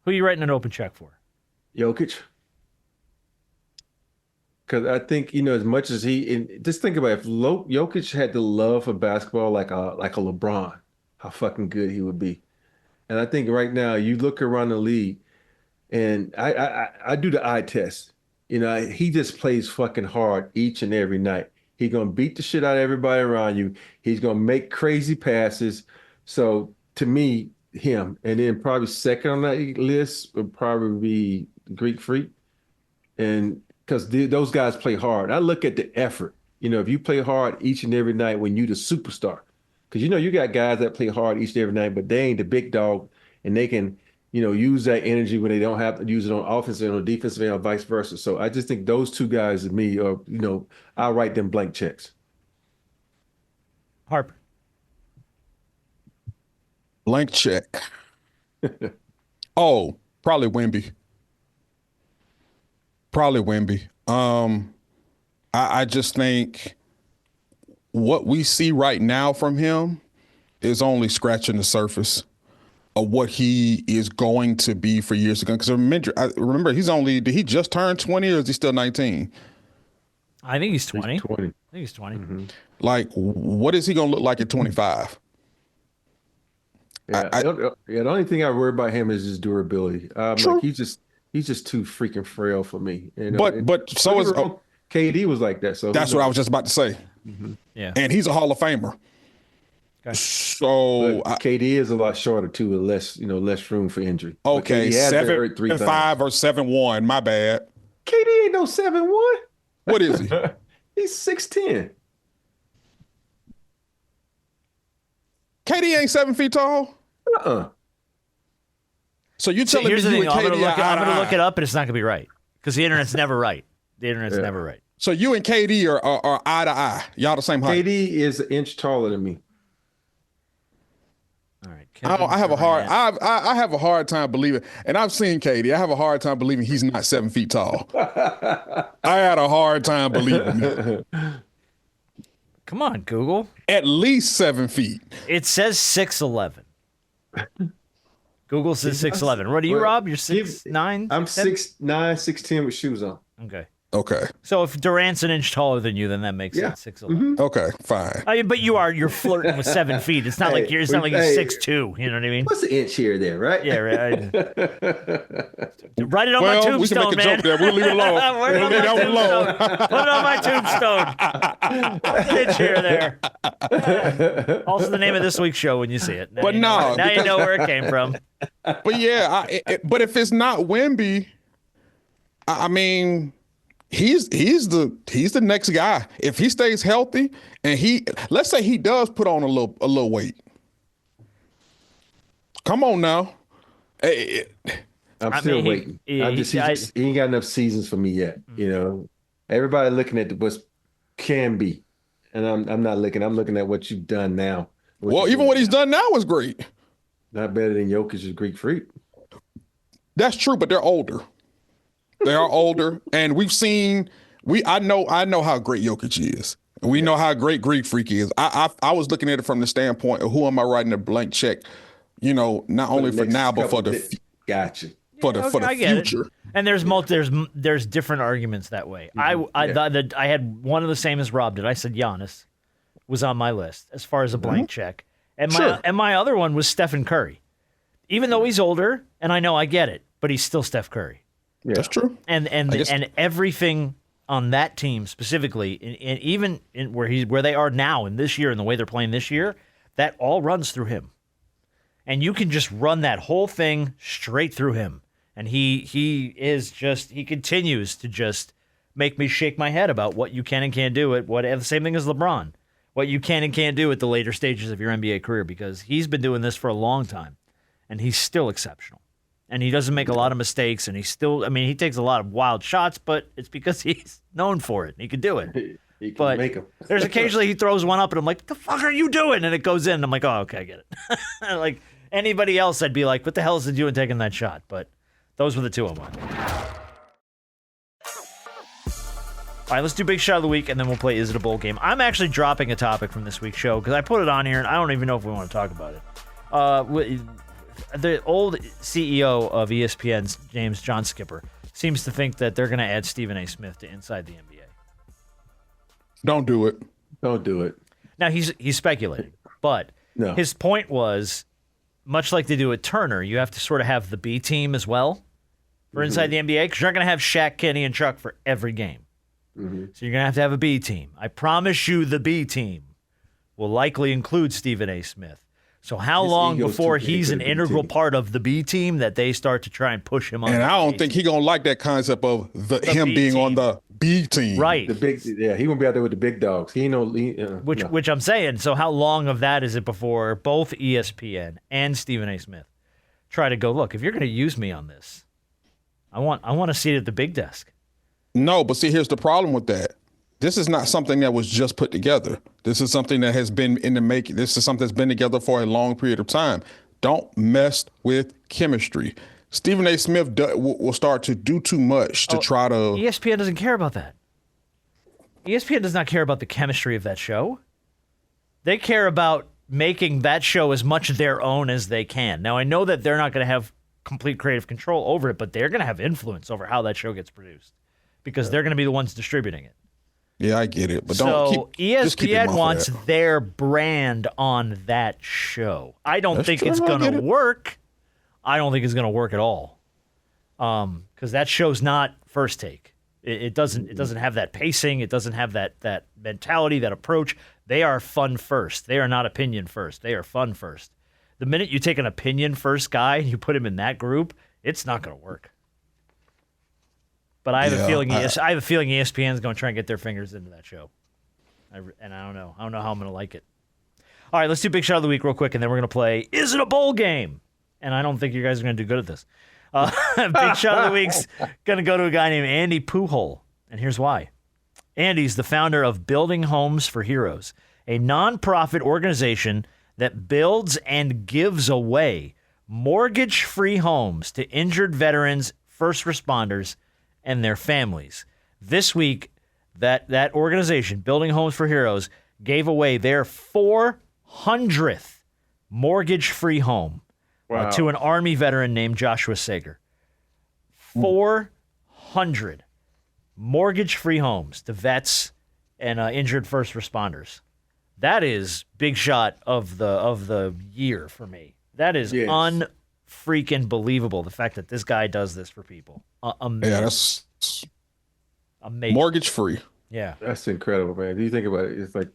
Who are you writing an open check for? Jokic. Because I think, as much as just think about it, if Jokic had the love for basketball like a LeBron, how fucking good he would be. And I think right now you look around the league, and I do the eye test. He just plays fucking hard each and every night. He's gonna beat the shit out of everybody around you. He's gonna make crazy passes. So to me, him, and then probably second on that list would probably be Greek Freak, and because those guys play hard. I look at the effort. If you play hard each and every night when you the superstar, because you got guys that play hard each and every night, but they ain't the big dog, and they can use that energy when they don't have to use it on offense and on defensive end or vice versa. So I just think those two guys to me are, I'll write them blank checks. Harper. Blank check. Oh, probably Wemby. I just think what we see right now from him is only scratching the surface of what he is going to be for years to come. Because remember, did he just turn 20 or is he still 19? I think he's 20. He's 20. I think he's 20. Mm-hmm. Like, what is he going to look like at 25? Yeah, the only thing I worry about him is his durability. Like he's just too freaking frail for me. But so is KD was like that. So that's what I was just about to say. Mm-hmm. Yeah, and he's a Hall of Famer. Okay. So KD is a lot shorter too, with less room for injury. Okay, 7'5" or 7'1". My bad. KD ain't no 7'1". What is he? He's 6'10". KD ain't 7 feet tall. So you're telling me you and KD I'm going to look it up, and it's not going to be right because the internet's never right. The internet's never right. So you and KD are eye to eye. Y'all the same height. KD is an inch taller than me. All right. I have a hard time believing, and I've seen Katie. I have a hard time believing he's not 7 feet tall. I had a hard time believing it. Come on, Google. At least 7 feet. It says 6'11". Google says 6'11". What are you, Rob? You're 6'9"? I'm 6'9", 6'10" with shoes on. Okay. Okay. So if Durant's an inch taller than you, then that makes sense. 6'11". Okay, fine. I mean, but you're flirting with 7 feet. It's not like you're 6'2". You know what I mean? What's an inch here or there, right? Yeah, right. Write it on my tombstone, we can make a man. joke there. We'll leave it alone. We'll leave that one alone. Put it on my tombstone. What's an inch here or there? Also the name of this week's show when you see it. Now you know where it came from. But yeah, but if it's not Wemby, I mean, he's the next guy. If he stays healthy and let's say he does put on a little weight. Come on now. I'm still waiting. He ain't got enough seasons for me yet. You know, everybody looking at what can be, and I'm not looking. I'm looking at what you've done now. Even what he's done now is great. Not better than Jokic's Greek Freak. That's true, but they're older. They are older, and we've seen. I know how great Jokic is, and we know how great Greek Freak is. I was looking at it from the standpoint of who am I writing a blank check, you know, not only for now but for the gotcha for the future. It. And there's different arguments that way. I had one of the same as Rob did. I said Giannis was on my list as far as a blank check, and my other one was Stephen Curry, even though he's older, and I know I get it, but he's still Steph Curry. Yeah. That's true. And everything on that team specifically, and even where they are now in this year and the way they're playing this year, that all runs through him. And you can just run that whole thing straight through him. And he continues to just make me shake my head about what you can and can't do the same thing as LeBron. What you can and can't do at the later stages of your NBA career, because he's been doing this for a long time and he's still exceptional. And he doesn't make a lot of mistakes, and he takes a lot of wild shots, but it's because he's known for it. He can do it. He can make them. There's occasionally he throws one up, and I'm like, what the fuck are you doing? And it goes in, and I'm like, oh, okay, I get it. Like anybody else, I'd be like, what the hell is he doing taking that shot? But those were the two I wanted. All right, let's do Big Shot of the Week, and then we'll play Is It a Bowl Game? I'm actually dropping a topic from this week's show because I put it on here, and I don't even know if we want to talk about it. The old CEO of ESPN, John Skipper, seems to think that they're going to add Stephen A. Smith to Inside the NBA. Don't do it. Don't do it. Now, he's speculating, but his point was, much like they do at Turner, you have to sort of have the B team as well for Inside the NBA, because you're not going to have Shaq, Kenny, and Chuck for every game. So you're going to have a B team. I promise you the B team will likely include Stephen A. Smith. So how long before he's an integral part of the B team that they start to try and push him on? And I don't think he's going to like that concept of him being on the B team. Right. He won't be out there with the big dogs. Which I'm saying. So how long of that is it before both ESPN and Stephen A. Smith try to go, look, if you're going to use me on this, I want a seat at the big desk. No, but see, here's the problem with that. This is not something that was just put together. This is something that has been in the making. This is something that's been together for a long period of time. Don't mess with chemistry. Stephen A. Smith will start to do too much to try to... ESPN doesn't care about that. ESPN does not care about the chemistry of that show. They care about making that show as much their own as they can. Now, I know that they're not going to have complete creative control over it, but they're going to have influence over how that show gets produced because they're going to be the ones distributing it. Yeah, I get it, but ESPN wants their brand on that show. I don't think it's going to work. I don't think it's going to work at all, because that show's not First Take. It doesn't have that pacing. It doesn't have that mentality, that approach. They are fun first. They are not opinion first. They are fun first. The minute you take an opinion first guy and you put him in that group, it's not going to work. But I have a feeling ESPN is going to try and get their fingers into that show, and I don't know how I'm going to like it. All right, let's do Big Shot of the Week real quick, and then we're going to play Is It a Bowl Game? And I don't think you guys are going to do good at this. Big Shot of the Week's going to go to a guy named Andy Pujol, and here's why. Andy's the founder of Building Homes for Heroes, a nonprofit organization that builds and gives away mortgage-free homes to injured veterans, first responders, and their families. This week, that organization, Building Homes for Heroes, gave away their 400th mortgage-free home to an Army veteran named Joshua Sager. 400 mortgage-free homes to vets and injured first responders. That is big shot of the year for me. That is unfreaking believable. The fact that this guy does this for people. Amazing. Yeah, that's amazing. Mortgage free. Yeah, That's incredible, man. Do you think about it? It's like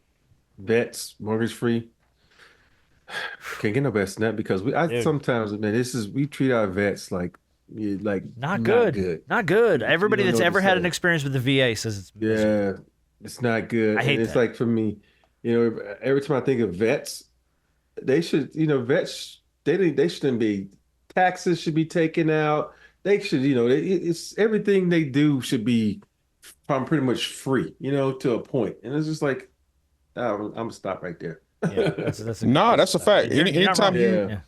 vets, mortgage free. Can't get no better than that because sometimes, man, we treat our vets like not good. Not good. Everybody that's ever had an experience with the VA says it's miserable. It's not good. I hate it's that. like for me, every time I think of vets, they should, vets, they shouldn't be, taxes should be taken out. They should, it's everything they do should be pretty much free, to a point. And it's just like, I'm gonna stop right there. Yeah, that's That's a fact. Anytime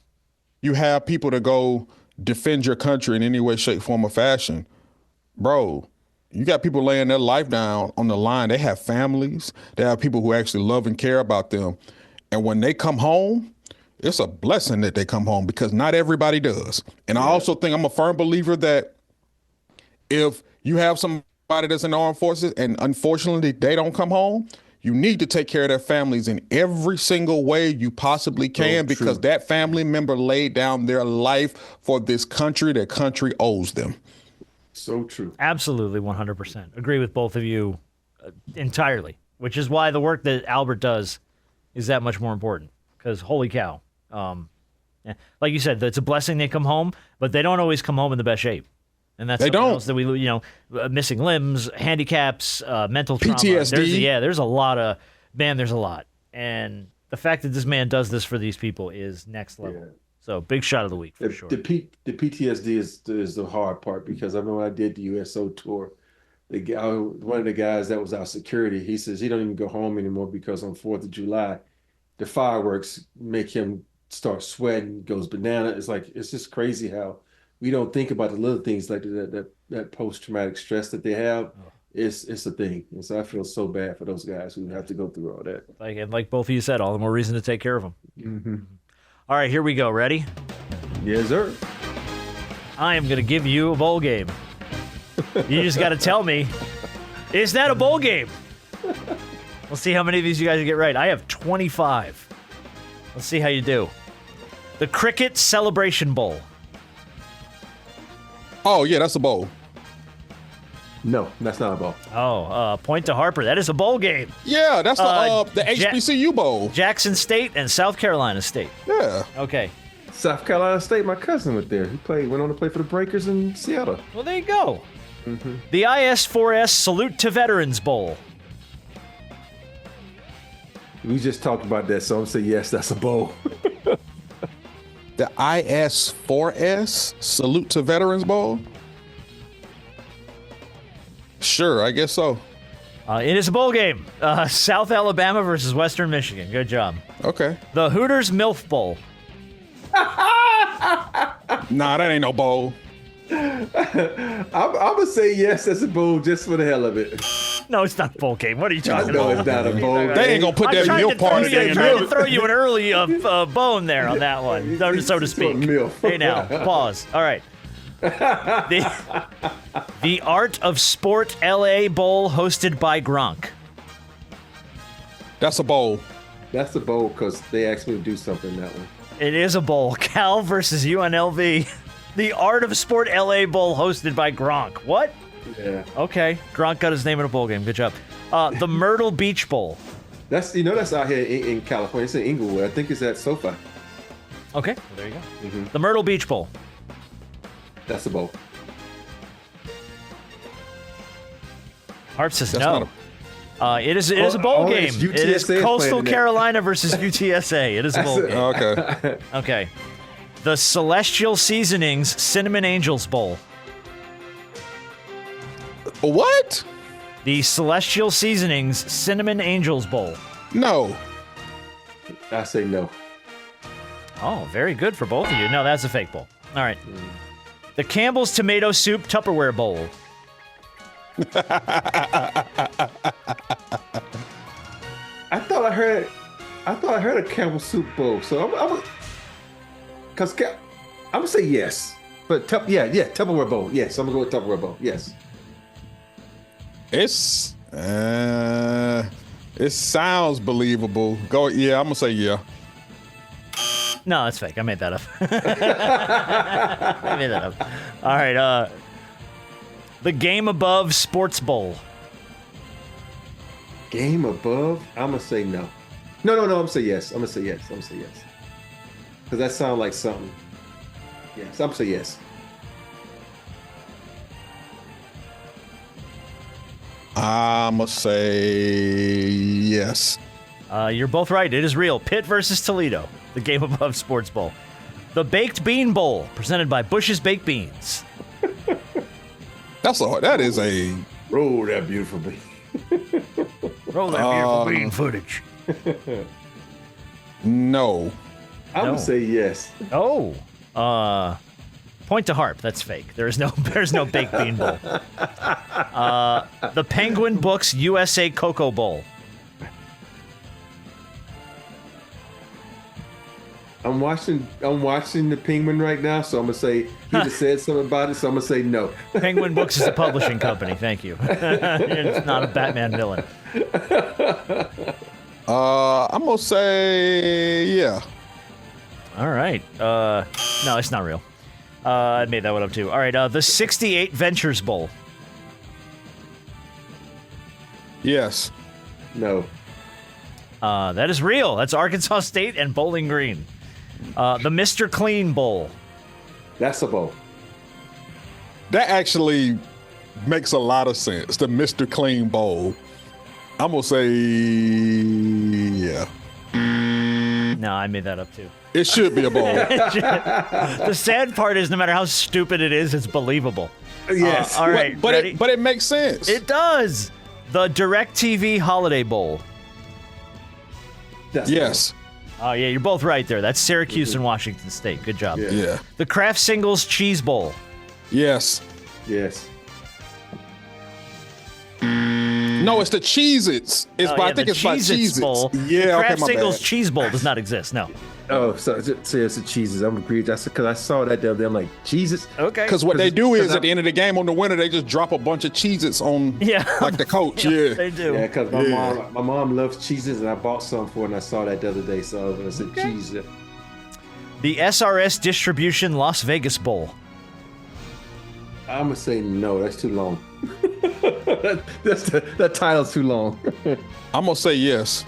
you have people to go defend your country in any way, shape, form, or fashion, bro, you got people laying their life down on the line. They have families. They have people who actually love and care about them. And when they come home, it's a blessing that they come home because not everybody does. And I also think I'm a firm believer that if you have somebody that's in the armed forces and unfortunately they don't come home, you need to take care of their families in every single way you possibly can because that family member laid down their life for this country. Their country owes them. So true. Absolutely, 100%. Agree with both of you entirely, which is why the work that Albert does is that much more important because holy cow. Like you said, it's a blessing they come home, but they don't always come home in the best shape. And that's something else that we, missing limbs, handicaps, mental trauma. PTSD. There's a lot. And the fact that this man does this for these people is next level. Yeah. So big shot of the week for sure. The PTSD is the hard part because I remember when I did the USO tour, one of the guys that was our security, he says he don't even go home anymore because on 4th of July, the fireworks make him start sweating, goes banana. It's just crazy how we don't think about the little things like that post-traumatic stress that they have. It's a thing. And so I feel so bad for those guys who have to go through all that. Like both of you said, all the more reason to take care of them. Mm-hmm. All right, here we go. Ready? Yes, sir. I am going to give you a bowl game. You just got to tell me, is that a bowl game? We'll see how many of these you guys get right. I have 25. Let's see how you do. The Cricket Celebration Bowl. Oh, yeah, that's a bowl. No, that's not a bowl. Oh, point to Harper. That is a bowl game. Yeah, that's the HBCU Bowl. Jackson State and South Carolina State. Yeah. Okay. South Carolina State, my cousin went there. He went on to play for the Breakers in Seattle. Well, there you go. Mm-hmm. The IS4S Salute to Veterans Bowl. We just talked about that, so I'm saying yes, that's a bowl. The IS4S Salute to Veterans Bowl? Sure, I guess so. It is a bowl game. South Alabama versus Western Michigan. Good job. Okay. The Hooters MILF Bowl. Nah, that ain't no bowl. I'm gonna say yes, that's a bowl just for the hell of it. No, it's not a bowl game. What are you talking about? No, it's not a bowl. They ain't gonna put that milk part in. I'm trying to throw you an early bone there on that one, so to speak. Hey, now, pause. All right. The Art of Sport LA Bowl hosted by Gronk. That's a bowl. That's a bowl because they asked me to do something in that one. It is a bowl. Cal versus UNLV. The Art of Sport LA Bowl hosted by Gronk. What? Yeah. Okay. Gronk got his name in a bowl game. Good job. The Myrtle Beach Bowl. That's that's out here in California. It's in Inglewood. I think it's at SoFi. Okay. Well, there you go. Mm-hmm. The Myrtle Beach Bowl. That's a bowl. Harp says no. It is a bowl game. It is Coastal Carolina versus UTSA. It is a bowl game. Okay. Okay. The Celestial Seasonings Cinnamon Angels Bowl. What? The Celestial Seasonings Cinnamon Angels Bowl. No. I say no. Oh, very good for both of you. No, that's a fake bowl. All right. The Campbell's Tomato Soup Tupperware Bowl. I thought I heard a Campbell Soup Bowl. So I'm gonna say yes. But Tupperware Bowl. Yes, I'm gonna go with Tupperware Bowl. Yes. It sounds believable. I'm gonna say yeah. No, that's fake. I made that up. I made that up. All right. The Game Above Sports Bowl. Game Above? I'm gonna say no. No. I'm gonna say yes. I'm gonna say yes. Because that sounds like something. Yes, I'm gonna say yes. I'm gonna say yes. You're both right. It is real. Pitt versus Toledo. The Game Above Sports Bowl. The Baked Bean Bowl, presented by Bush's Baked Beans. That is a Roll that beautiful bean. Roll that beautiful bean footage. no. I'm gonna say yes. Oh. Point to Harp. That's fake. There's no Baked Bean Bowl. The Penguin Books USA Cocoa Bowl. I'm watching the Penguin right now, so I'm gonna say he just said something about it, so I'm gonna say no. Penguin Books is a publishing company. Thank you. It's not a Batman villain. I'm gonna say yeah. All right. No, it's not real. I made that one up too. All right. The 68 Ventures Bowl. Yes. No. That is real. That's Arkansas State and Bowling Green. The Mr. Clean Bowl. That's a bowl. That actually makes a lot of sense. The Mr. Clean Bowl. I'm gonna say yeah. No, I made that up too. It should be a bowl. The sad part is, no matter how stupid it is, it's believable. Yes. All right. but ready? it makes sense. It does. The DirecTV Holiday Bowl. That's yes. Oh, yeah, you're both right there. That's Syracuse and Washington State. Good job. Yeah. The Kraft Singles Cheese Bowl. Yes. Yes. No, it's the Cheez-Its. I think it's by Cheez-Its. Bowl. Yeah, the Kraft okay, my Singles bad. Cheese Bowl does not exist. No. Oh, so it's the cheeses. I'm agreed. That's because I saw that the other day. I'm like, Jesus. Okay. Because what they do is I- at the end of the game on the winner, they just drop a bunch of Cheez-Its on like the coach. Yeah. They do. Yeah, because my mom loves cheeses, and I bought some for her, and I saw that the other day. So I was gonna say cheese. The SRS Distribution Las Vegas Bowl. I'm gonna say no. That's too long. That title's too long. I'm going to say yes.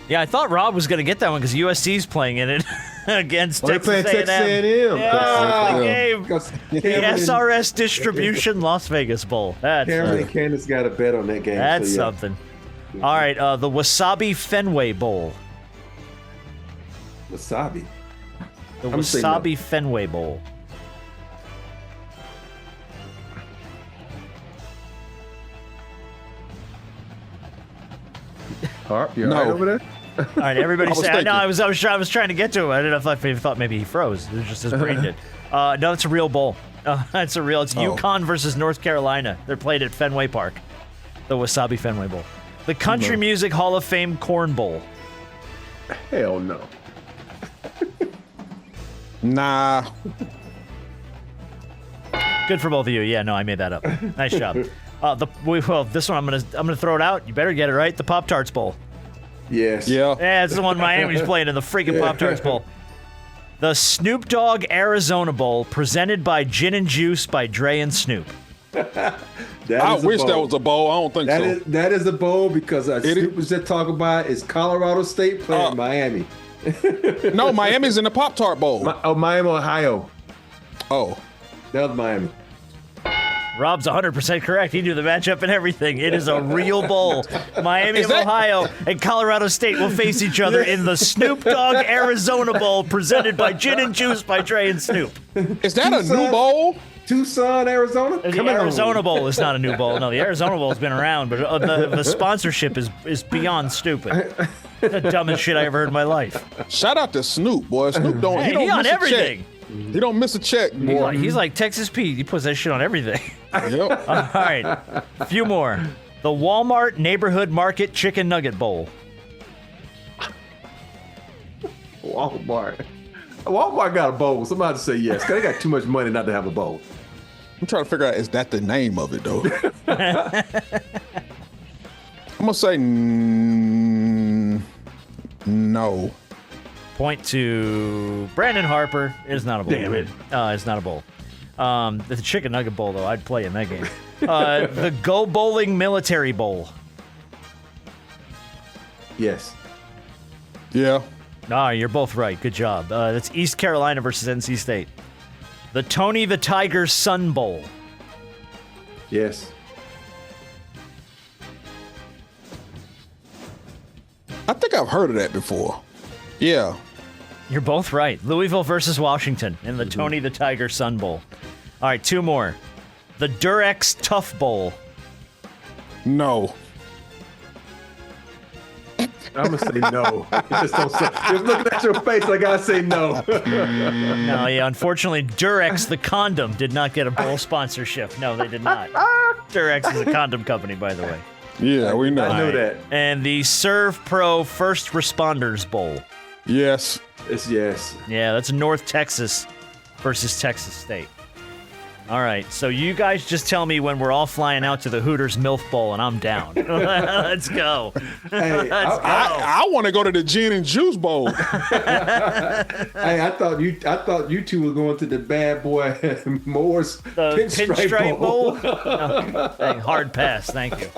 Yeah, I thought Rob was going to get that one because USC's playing in it against They're Texas playing A&M. Texas A&M. Yeah, the game. Because The SRS Distribution Las Vegas Bowl. Cameron and Candace got a bet on that game. That's so, yeah. something. All right, the Wasabi Fenway Bowl. Wasabi. The I'm gonna say no. Wasabi Fenway Bowl. Harp, you No. all right over there? All right, everybody I was say. thinking. No, I was trying to get to it. I didn't know if I thought maybe he froze. It was just his brain did. No, it's a real bowl. It's a real. It's UConn versus North Carolina. They're played at Fenway Park. The Wasabi Fenway Bowl. The Country Music Hall of Fame Corn Bowl. Hell no. Nah. Good for both of you. Yeah, no, I made that up. Nice job. This one I'm gonna throw it out. You better get it right. The Pop Tarts Bowl. Yes. Yeah. Yeah, it's the one Miami's playing in the freaking Pop Tarts Bowl. The Snoop Dogg Arizona Bowl, presented by Gin and Juice by Dre and Snoop. I wish that was a bowl. I don't think so. That is a bowl because Snoop was just talking about is Colorado State playing Miami. No, Miami's in the Pop-Tart Bowl. Miami, Ohio. Oh. That was Miami. Rob's 100% correct. He knew the matchup and everything. It is a real bowl. Miami of Ohio and Colorado State will face each other in the Snoop Dogg Arizona Bowl, presented by Gin and Juice by Dre and Snoop. Is that a new bowl? Tucson, Arizona. The Arizona Bowl is not a new bowl. No, the Arizona Bowl has been around, but the sponsorship is beyond stupid. The dumbest shit I ever heard in my life. Shout out to Snoop, boy. Snoop don't. Hey, He don't he on miss everything. A check. He don't miss a check, boy. He's like Texas Pete. He puts that shit on everything. Yep. All right, a few more. The Walmart Neighborhood Market Chicken Nugget Bowl. Walmart. Walmart got a bowl. Somebody say yes. 'Cause they got too much money not to have a bowl. I'm trying to figure out, is that the name of it, though? I'm going to say no. Point to Brandon Harper. It is not a bowl. Damn it. It's not a bowl. The Chicken Nugget Bowl, though, I'd play in that game. The Go Bowling Military Bowl. Yes. Yeah. You're both right. Good job. That's East Carolina versus NC State. The Tony the Tiger Sun Bowl. Yes. I think I've heard of that before. Yeah. You're both right. Louisville versus Washington in the Tony the Tiger Sun Bowl. All right, two more. The Durex Tough Bowl. No. I'm gonna say no. Just don't say. Just looking at your face, I gotta say no. No, yeah, unfortunately, Durex, the condom, did not get a bowl sponsorship. No, they did not. Durex is a condom company, by the way. Yeah, we know. I know that. And the Serve Pro First Responders Bowl. Yes. It's yes. Yeah, that's North Texas versus Texas State. All right, so you guys just tell me when we're all flying out to the Hooters MILF Bowl, and I'm down. Let's go. Hey, I want to go to the Gin and Juice Bowl. Hey, I thought you two were going to the Bad Boy Moore's The Pinstripe Bowl? No, hard pass, thank you.